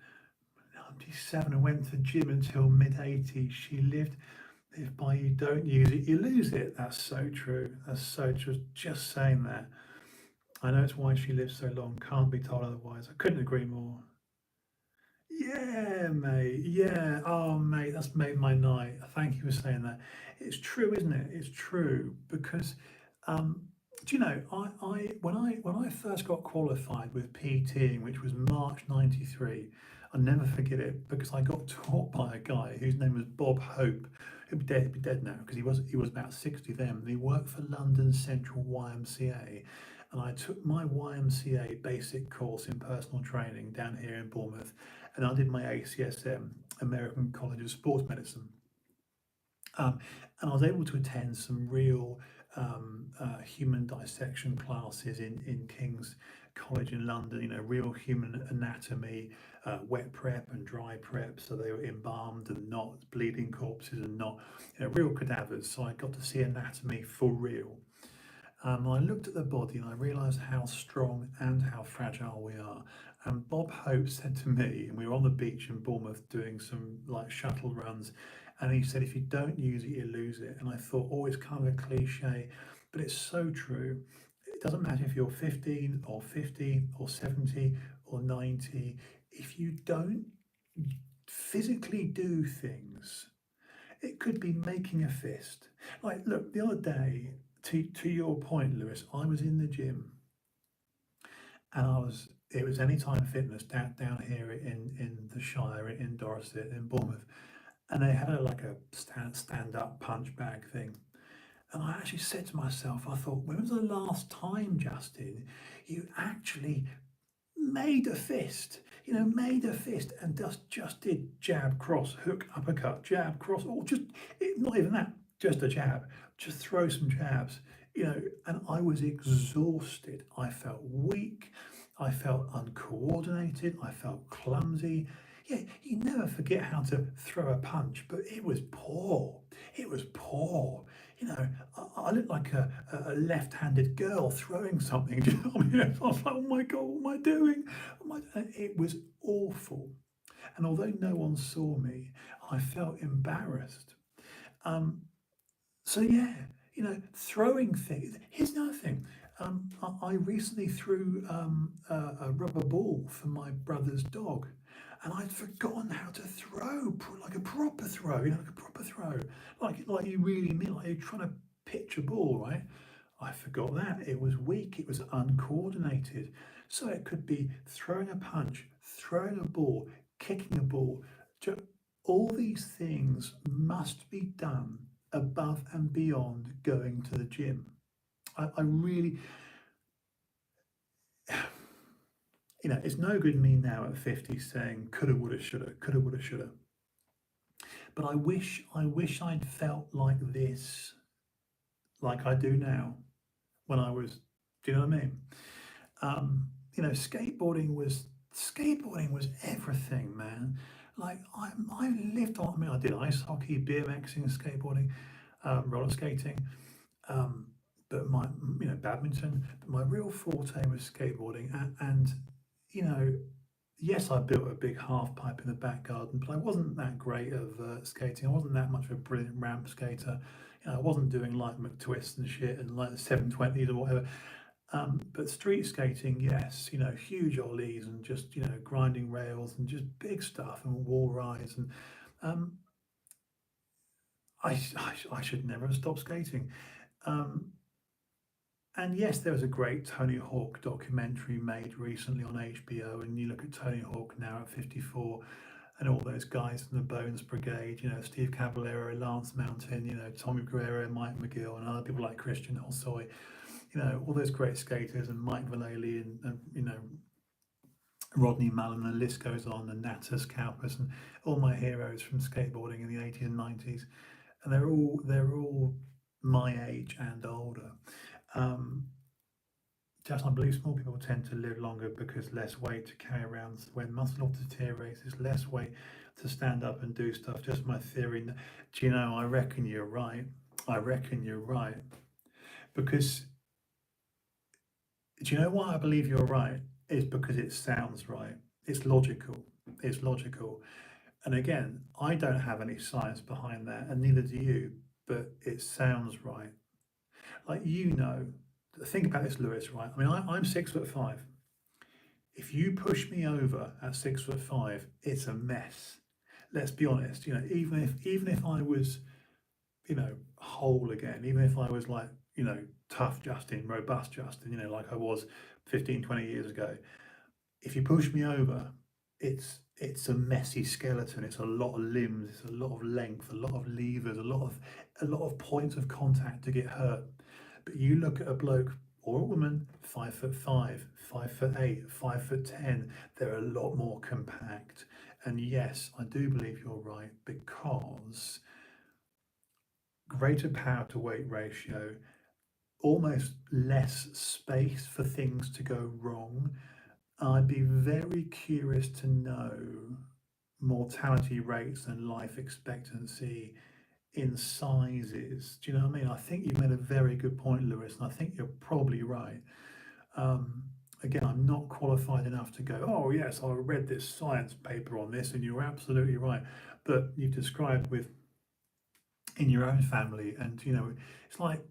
97 and went to the gym until mid 80s. She lived. If by you don't use it, you lose it. That's so true. That's so true. Just saying that. I know it's why she lived so long. Can't be told otherwise. I couldn't agree more. Yeah, mate. Yeah. Oh, mate, that's made my night. Thank you for saying that. It's true, isn't it? It's true because, um, do you know, when I first got qualified with PTing, which was March '93, I'll never forget it because I got taught by a guy whose name was Bob Hope. He'd be dead now because he was about 60 then. And he worked for London Central YMCA, and I took my YMCA basic course in personal training down here in Bournemouth, and I did my ACSM, American College of Sports Medicine. Um, and I was able to attend some real human dissection classes in King's College in London, real human anatomy, wet prep and dry prep. So they were embalmed and not bleeding corpses and not, real cadavers. So I got to see anatomy for real. I looked at the body and I realised how strong and how fragile we are. And Bob Hope said to me, and we were on the beach in Bournemouth doing some like shuttle runs, and he said, if you don't use it, you lose it. And I thought, oh, it's kind of a cliche, but it's so true. It doesn't matter if you're 15 or 50 or 70 or 90, if you don't physically do things, it could be making a fist. Like, look, the other day, to your point, Lewis, I was in the gym and it was Anytime Fitness down here in the Shire, in Dorset, in Bournemouth, and they had like a stand up punch bag thing. And I actually said to myself, I thought, when was the last time, Justin, you actually made a fist, made a fist and just did jab, cross, hook, uppercut, jab, cross, or just not even that, just a jab, just throw some jabs, and I was exhausted. I felt weak. I felt uncoordinated. I felt clumsy. Yeah, you never forget how to throw a punch, but it was poor. It was poor. I looked like a left-handed girl throwing something. Do you know what I mean? I was like, oh my God, what am I doing? It was awful. And although no one saw me, I felt embarrassed. Um, so yeah, throwing things. Here's another thing. I recently threw a rubber ball for my brother's dog, and I'd forgotten how to throw like a proper throw. Like a proper throw, like you really mean, like you're trying to pitch a ball, right? I forgot that. It was weak. It was uncoordinated. So it could be throwing a punch, throwing a ball, kicking a ball. All these things must be done above and beyond going to the gym. I really, it's no good me now at 50 saying coulda, woulda, shoulda, coulda, woulda, shoulda. But I wish I'd felt like this, like I do now, when I was. Do you know what I mean? Skateboarding was everything, man. Like I lived on. I mean, I did ice hockey, BMXing, skateboarding, roller skating, um, but my badminton. But my real forte was skateboarding, and you know, yes, I built a big half pipe in the back garden, but I wasn't that great of skating. I wasn't that much of a brilliant ramp skater. I wasn't doing like McTwists and shit and like the 720s or whatever. But street skating, yes, huge ollies and just, grinding rails and just big stuff and wall rides. And um, I should never have stopped skating. Um, and yes, there was a great Tony Hawk documentary made recently on HBO. And you look at Tony Hawk now at 54 and all those guys from the Bones Brigade, Steve Caballero, Lance Mountain, Tommy Guerrero, Mike McGill, and other people like Christian Holsoy, all those great skaters, and Mike Vallely, and Rodney Mullen, and the list goes on, and Natas Kalpas, and all my heroes from skateboarding in the 80s and 90s, and they're all my age and older. just I believe small people tend to live longer because less weight to carry around. So when muscle deteriorates, there's less weight to stand up and do stuff. Just my theory. Do you know? I reckon you're right. I reckon you're right because do you know why I believe you're right? Is because it sounds right. It's logical. It's logical. And again, I don't have any science behind that, and neither do you. But it sounds right. Like think about this, Lewis. Right? I mean, I'm 6'5". If you push me over at 6'5", it's a mess. Let's be honest. Even if I was, whole again, even if I was like, tough Justin, robust Justin, like I was 15, 20 years ago, if you push me over, it's a messy skeleton. It's a lot of limbs. It's a lot of length, a lot of levers, a lot of points of contact to get hurt. But you look at a bloke or a woman, 5'5", 5'8", 5'10", they're a lot more compact. And yes, I do believe you're right because greater power to weight ratio, almost less space for things to go wrong. I'd be very curious to know mortality rates and life expectancy in sizes. Do you know what I mean? I think you made a very good point, Lewis, and I think you're probably right. Um, Again, I'm not qualified enough to go, oh, yes, I read this science paper on this, and you're absolutely right. But you've described in your own family, and, it's like,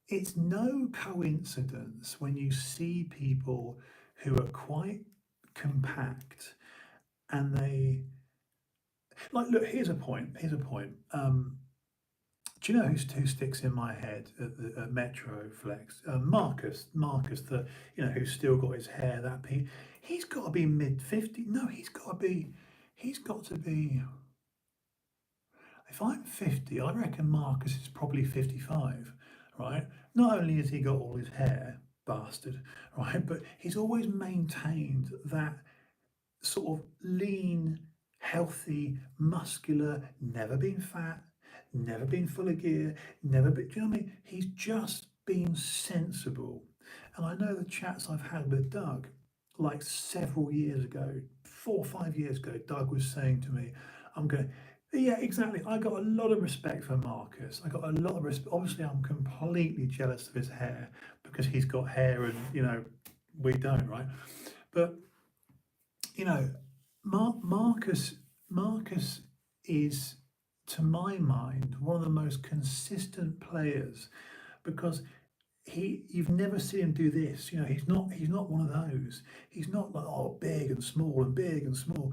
it's no coincidence when you see people who are quite compact and they like look here's a point. Do you know who sticks in my head at Metroflex? Marcus, the who's still got his hair that he's got to be mid-50. No, he's got to be. If I'm 50, I reckon Marcus is probably 55, right? Not only has he got all his hair, bastard, right, but he's always maintained that sort of lean, healthy, muscular, never been fat, never been full of gear, never been, do you know what I mean? He's just been sensible. And I know the chats I've had with Doug, like several years ago, 4 or 5 years ago, Doug was saying to me, I'm going, yeah, exactly. I got a lot of respect for Marcus. I got a lot of respect. Obviously, I'm completely jealous of his hair because he's got hair and, we don't, right? But you know, Marcus is, to my mind, one of the most consistent players because you've never seen him do this. He's not one of those. He's not like big and small and big and small.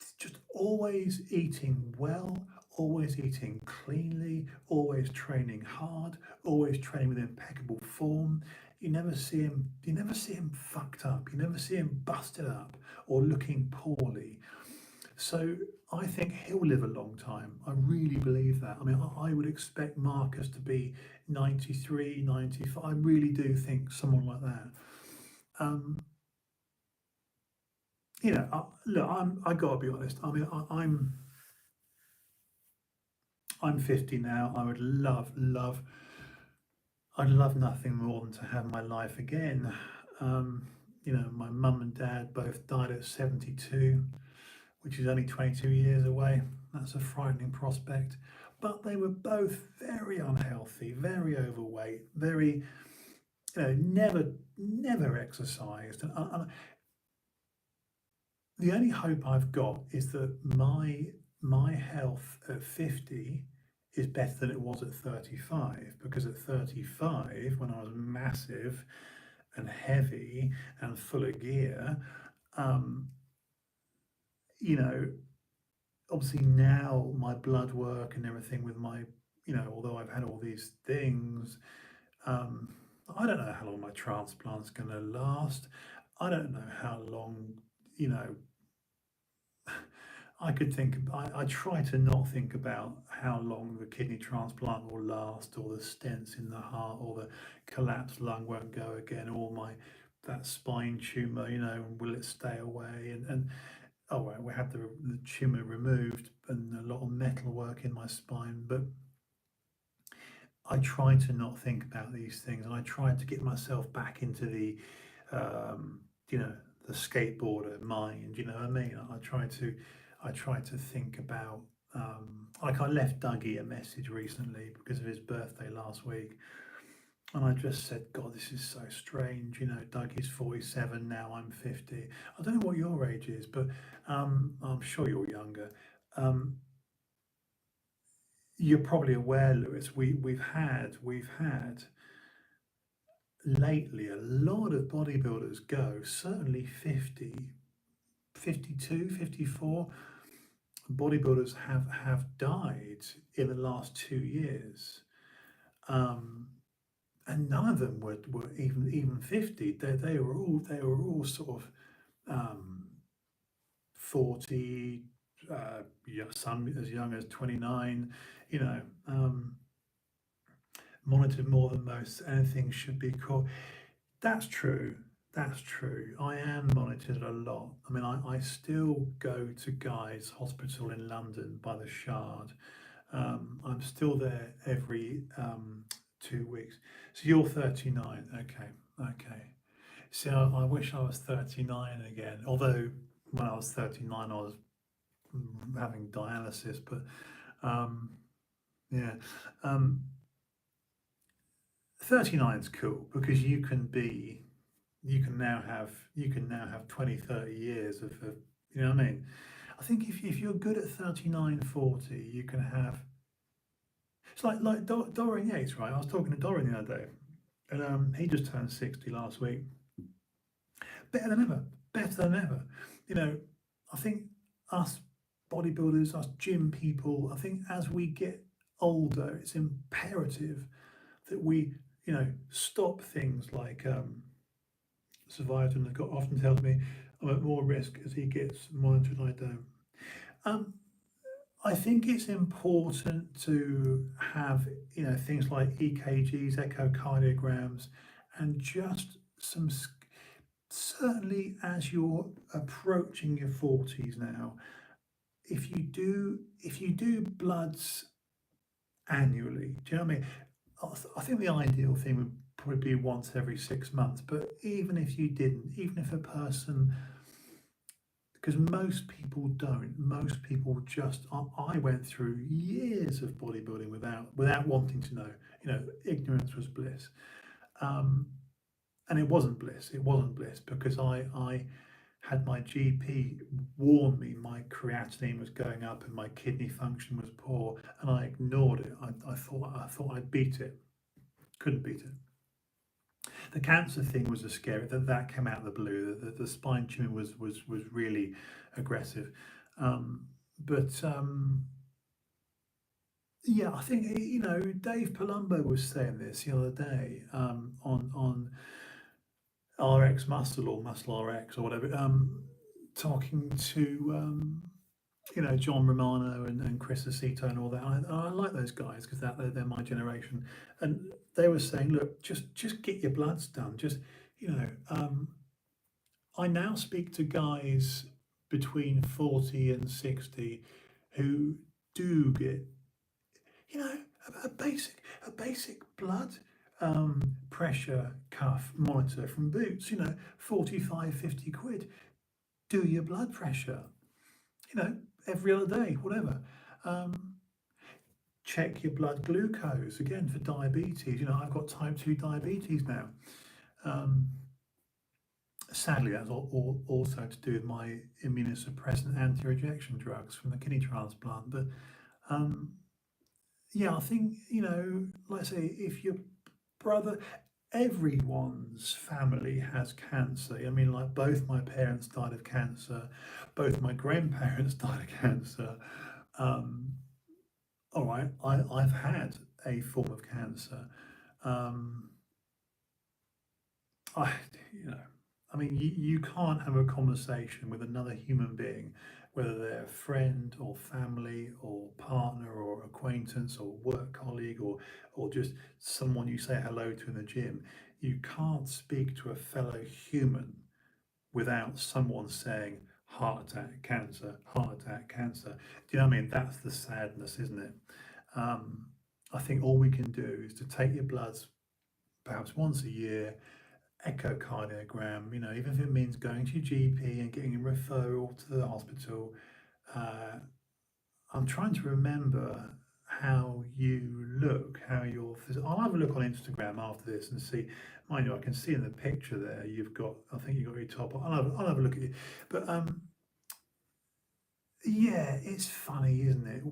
It's just always eating well, always eating cleanly, always training hard, always training with impeccable form. You never see him fucked up. You never see him busted up or looking poorly. So I think he'll live a long time. I really believe that. I mean, I would expect Marcus to be 93, 95. I really do think someone like that. Um, Look, I got to be honest. I mean, I'm 50 now. I'd love nothing more than to have my life again. My mum and dad both died at 72, which is only 22 years away. That's a frightening prospect. But they were both very unhealthy, very overweight, very, never exercised. And the only hope I've got is that my health at 50 is better than it was at 35, because at 35, when I was massive and heavy and full of gear, um, you know, obviously now my blood work and everything with my, although I've had all these things, um, I don't know how long my transplant's going to last. I don't know how long, you know, I try to not think about how long the kidney transplant will last, or the stents in the heart, or the collapsed lung won't go again, or that spine tumor, will it stay away? And oh, well, we had the tumor removed and a lot of metal work in my spine, but I try to not think about these things, and I try to get myself back into the, um, you know, the skateboarder mind. You know what I mean? I try to think about. Like I left Dougie a message recently because of his birthday last week, and I just said, God, this is so strange. You know, Dougie's 47 now. I'm 50. I don't know what your age is, but I'm sure you're younger. Um, you're probably aware, Lewis. We've had lately a lot of bodybuilders go, certainly 50, 52, 54 bodybuilders have died in the last 2 years. Um, and none of them were even 50. They were all sort of 40, yeah, some as young as 29, you know, monitored more than most. Anything should be caught. That's true. That's true. I am monitored a lot. I mean, I still go to Guy's Hospital in London by the Shard. I'm still there every 2 weeks. So you're 39. Okay. Okay. See, I wish I was 39 again. Although when I was 39, I was having dialysis. But um, yeah, um, 39 is cool because you can now have 20, 30 years of you know what I mean. I think if you're good at 39, 40, you can have. It's like Dorian Yates, right? I was talking to Dorian the other day, and he just turned 60 last week. Better than ever, better than ever. You know, I think us bodybuilders, us gym people, I think as we get older, it's imperative that we, stop things like Survivor often tells me I'm at more risk as he gets monitored. I don't. Um, I think it's important to have things like EKGs, echocardiograms, and just certainly as you're approaching your 40s now. If you do bloods annually, do you know what I mean? I think the ideal thing would probably be once every 6 months. But even if you didn't, even if a person, because most people don't, most people just. I went through years of bodybuilding without wanting to know. Ignorance was bliss, um, and it wasn't bliss. It wasn't bliss because I had my GP warn me my creatinine was going up and my kidney function was poor, and I ignored it. I thought I'd beat it. Couldn't beat it. The cancer thing was a scary. That came out of the blue. The spine tumor was really aggressive, but yeah, I think Dave Palumbo was saying this the other day on RX Muscle or Muscle RX or whatever, talking to John Romano and Chris Aceto and all that. I like those guys because they're my generation, and they were saying, look, just get your bloods done. Just I now speak to guys between 40 and 60 who do get you know a basic blood pressure cuff monitor from Boots. 45, 50 quid. Do your blood pressure. You know, every other day, whatever. Um, Check your blood glucose again for diabetes. I've got type 2 diabetes now. Um, Sadly, that's also to do with my immunosuppressant anti-rejection drugs from the kidney transplant. But um, yeah, I think, like I say, if your brother, everyone's family has cancer. I mean, like both my parents died of cancer, both my grandparents died of cancer. Um, all right, I've had a form of cancer. Um, I, you know, I mean, you can't have a conversation with another human being, whether they're a friend or family or partner or acquaintance or work colleague or just someone you say hello to in the gym. You can't speak to a fellow human without someone saying heart attack, cancer, heart attack, cancer. Do you know what I mean? That's the sadness, isn't it? Um, I think all we can do is to take your bloods perhaps once a year, echocardiogram, even if it means going to your GP and getting a referral to the hospital. I'm trying to remember how you look, how you're. I'll have a look on Instagram after this and see. Mind you, I can see in the picture there you've got. I think you've got your top. I'll have a look at you. But yeah, it's funny, isn't it?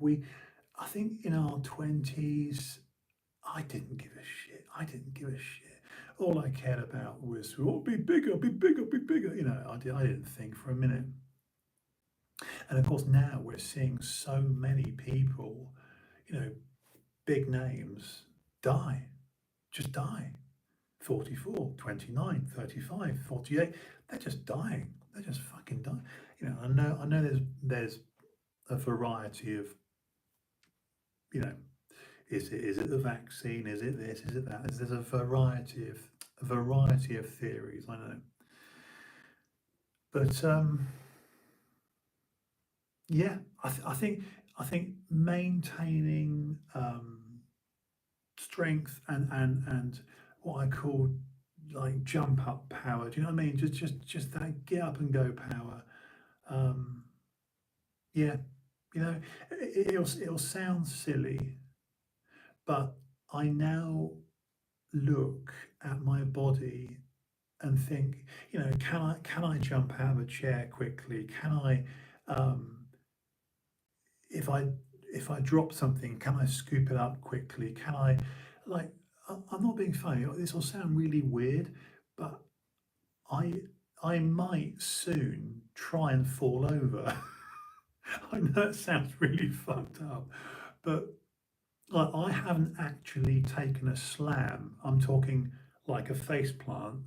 I think in our 20s, I didn't give a shit. I didn't give a shit. All I cared about was, oh, be bigger, be bigger, be bigger. I didn't think for a minute. And of course, now we're seeing so many people, big names die, just die. 44, 29, 35, 48. They're just dying. They're just fucking dying. I know there's a variety of, is it the vaccine? Is it this? Is it that? There's a variety of theories, I know. But yeah, I think maintaining strength and what I call like jump up power. Do you know what I mean? Just that get up and go power. Um, yeah, it'll sound silly, but I now look at my body and think, can I jump out of a chair quickly? Can I, if I drop something, can I scoop it up quickly? Can I, like, I'm not being funny. This will sound really weird, but I I might soon try and fall over. I know it sounds really fucked up, but like I haven't actually taken a slam. I'm talking like a face plant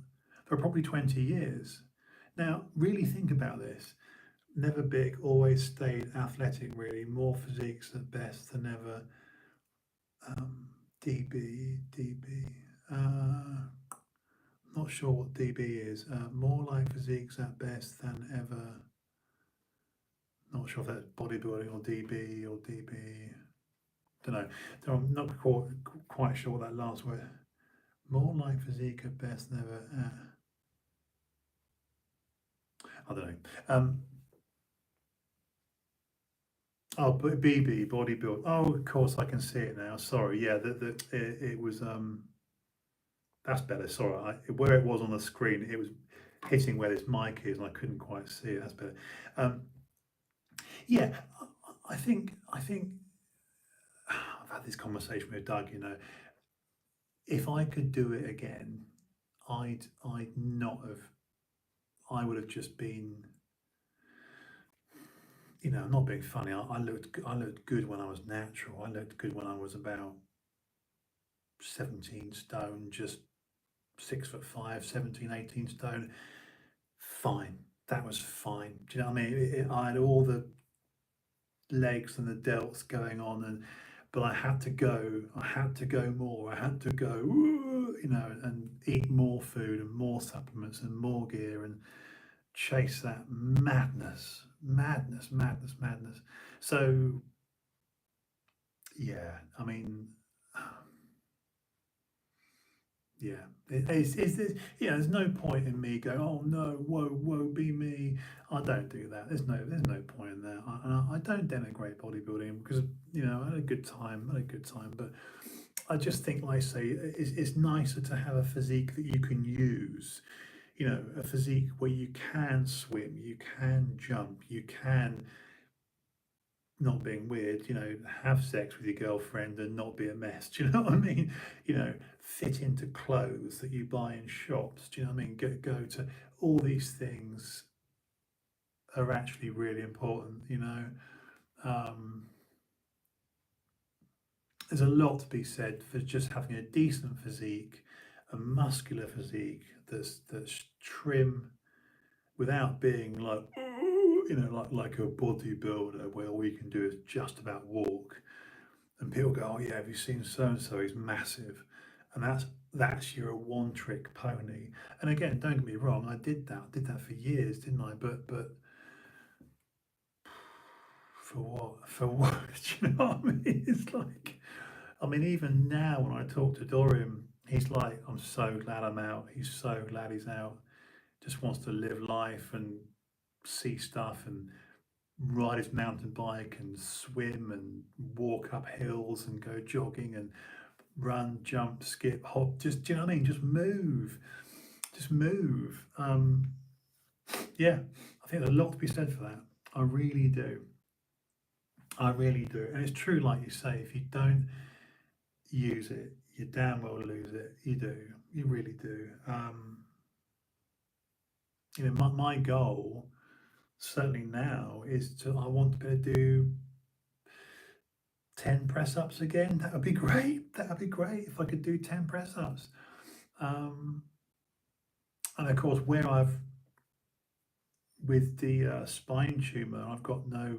for probably 20 years. Now, really think about this. Never big, always stayed athletic, really. More physiques at best than ever. DB. Uh, Not sure what DB is. More like physiques at best than ever. Not sure if that's bodybuilding or DB or DB. Don't know. I'm not quite sure what that last word. More like physique at best than ever. I don't know. Oh, but BB bodybuild. Oh, of course I can see it now. Sorry. Yeah, it was. That's better. Sorry, where it was on the screen, it was hitting where this mic is, and I couldn't quite see it. That's better. Um, yeah, I think I've had this conversation with Doug. If I could do it again, I'd not have. I would have just been. I'm not being funny. I looked good when I was natural. I looked good when I was about 17 stone, just 6'5", 17, 18 stone. Fine. That was fine. Do you know what I mean? I had all the legs and the delts going on, but I had to go. I had to go more. I had to go, and eat more food and more supplements and more gear and chase that madness, madness, madness, madness. So yeah, I mean, yeah, there's no point in me going, oh no, woe be me. I don't do that. There's no point in that. I don't denigrate bodybuilding because I had a good time. But I just think, like I say, it's nicer to have a physique that you can use. A physique where you can swim, you can jump, you can, not being weird, have sex with your girlfriend and not be a mess. Do you know what I mean? Fit into clothes that you buy in shops. Do you know what I mean? Go to all these things are actually really important. Um, there's a lot to be said for just having a decent physique, a muscular physique that's trim without being like, like a bodybuilder where all you can do is just about walk. And people go, oh yeah, have you seen so and so? He's massive, and that's your one trick pony. And again, don't get me wrong, I did that. I did that for years, didn't I? But for what? For what? Do you know what I mean? It's like I mean, even now when I talk to Dorian, he's like, I'm so glad I'm out. He's so glad he's out. Just wants to live life and see stuff and ride his mountain bike and swim and walk up hills and go jogging and run, jump, skip, hop. Just, do you know what I mean? Just move. Just move. Yeah, I think there's a lot to be said for that. I really do. I really do. And it's true, like you say, if you don't use it, you damn well lose it. You do. You really do. My goal, certainly now, is I want to be able to do 10 press ups again. That would be great. That would be great if I could do 10 press ups. Um, and of course, with the spine tumor, I've got no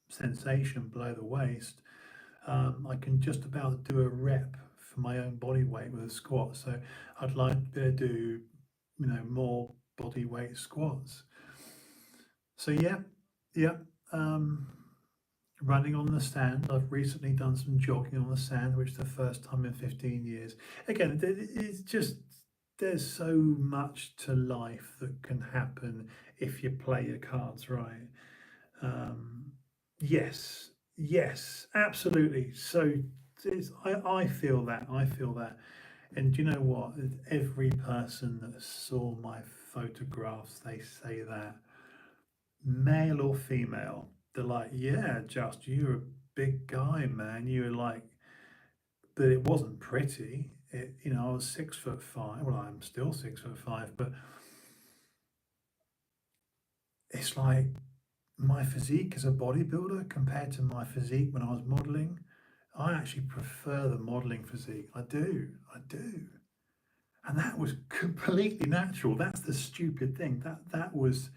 sensation below the waist. I can just about do a rep for my own body weight with a squat. So I'd like to be able to do, more body weight squats. So yeah, yeah. Um, Running on the sand. I've recently done some jogging on the sand, which is the first time in 15 years. Again, it's just there's so much to life that can happen if you play your cards right. Um, yes, yes, absolutely. So I feel that. I feel that. And do you know what? Every person that saw my photographs, they say that, male or female, they're like, yeah, just you're a big guy, man. You were like, but it wasn't pretty. I was 6'5". Well, I'm still 6'5", but it's like my physique as a bodybuilder compared to my physique when I was modeling. I actually prefer the modeling physique. I do. I do. And that was completely natural. That's the stupid thing. That was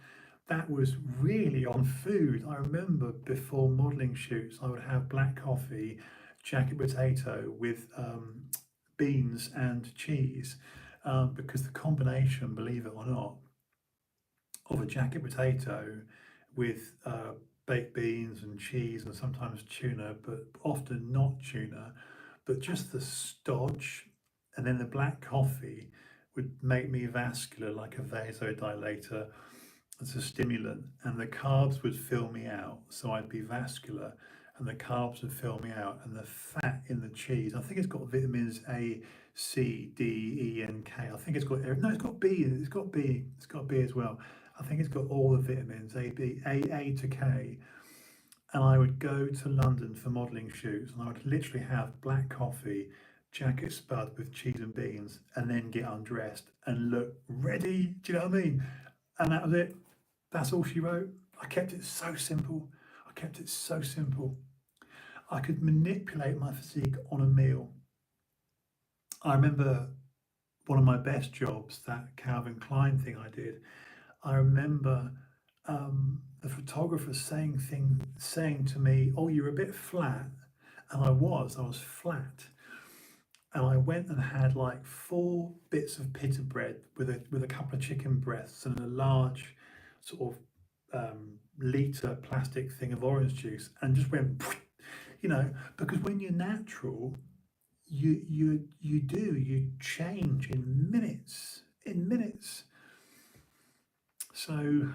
really on food. I remember before modeling shoots, I would have black coffee, jacket potato with beans and cheese, because the combination, believe it or not, of a jacket potato with baked beans and cheese and sometimes tuna, but often not tuna, but just the stodge and then the black coffee would make me vascular like a vasodilator as a stimulant, and the carbs would fill me out, so I'd be vascular, and the carbs would fill me out, and the fat in the cheese. I think it's got vitamins A, C, D, E, and K. I think it's got no, it's got B. It's got B. It's got B as well. I think it's got all the vitamins A, B, A to K. And I would go to London for modelling shoots, and I would literally have black coffee, jacket spud with cheese and beans, and then get undressed and look ready. Do you know what I mean? And that was it. That's all she wrote. I kept it so simple. I kept it so simple. I could manipulate my physique on a meal. I remember one of my best jobs, that Calvin Klein thing I did. I remember the photographer saying to me, "Oh, you're a bit flat," and I was flat. And I went and had like 4 bits of pita bread with a couple of chicken breasts and a large sort of liter plastic thing of orange juice, and just went, because when you're natural, you change in minutes. So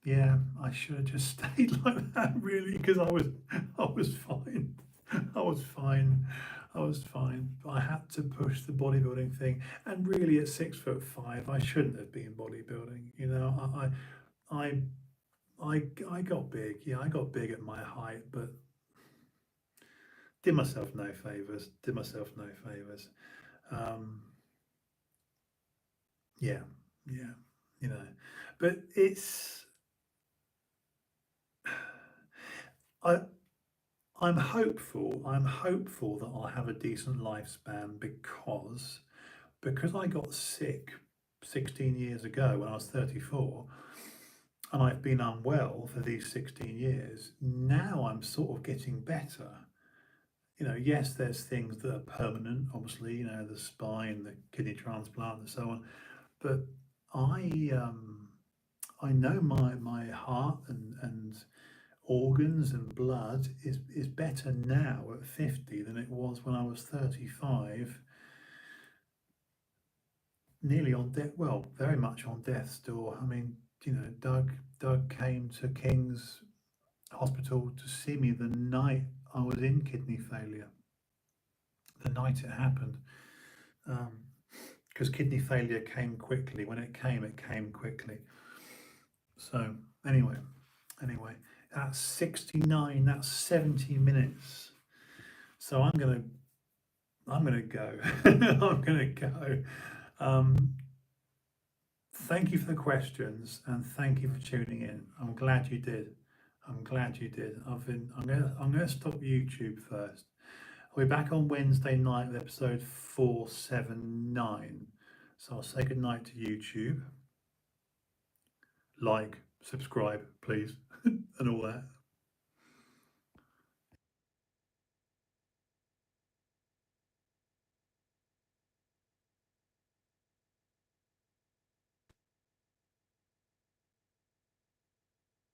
yeah, I should have just stayed like that really, because I was fine. I was fine. I was fine. But I had to push the bodybuilding thing, and really at 6'5", I shouldn't have been bodybuilding. I got big. Yeah, I got big at my height, but did myself no favors. Did myself no favors. Um, yeah, yeah, but I I'm hopeful. I'm hopeful that I'll have a decent lifespan because I got sick 16 years ago when I was 34, and I've been unwell for these 16 years. Now I'm sort of getting better. Yes, there's things that are permanent, obviously, the spine, the kidney transplant, and so on. But I know my heart and organs and blood is better now at 50 than it was when I was 35, nearly on death, well, very much on death's door. I mean, Doug came to King's Hospital to see me the night I was in kidney failure, the night it happened. Because kidney failure came quickly. When it came quickly. So anyway, that's 69, that's 70 minutes. So I'm gonna go. I'm gonna go. Thank you for the questions and thank you for tuning in. I'm glad you did. I'm glad you did. I'm gonna stop YouTube first. I'll be back on Wednesday night with episode 479. So I'll say goodnight to YouTube. Like, subscribe, please, and all that.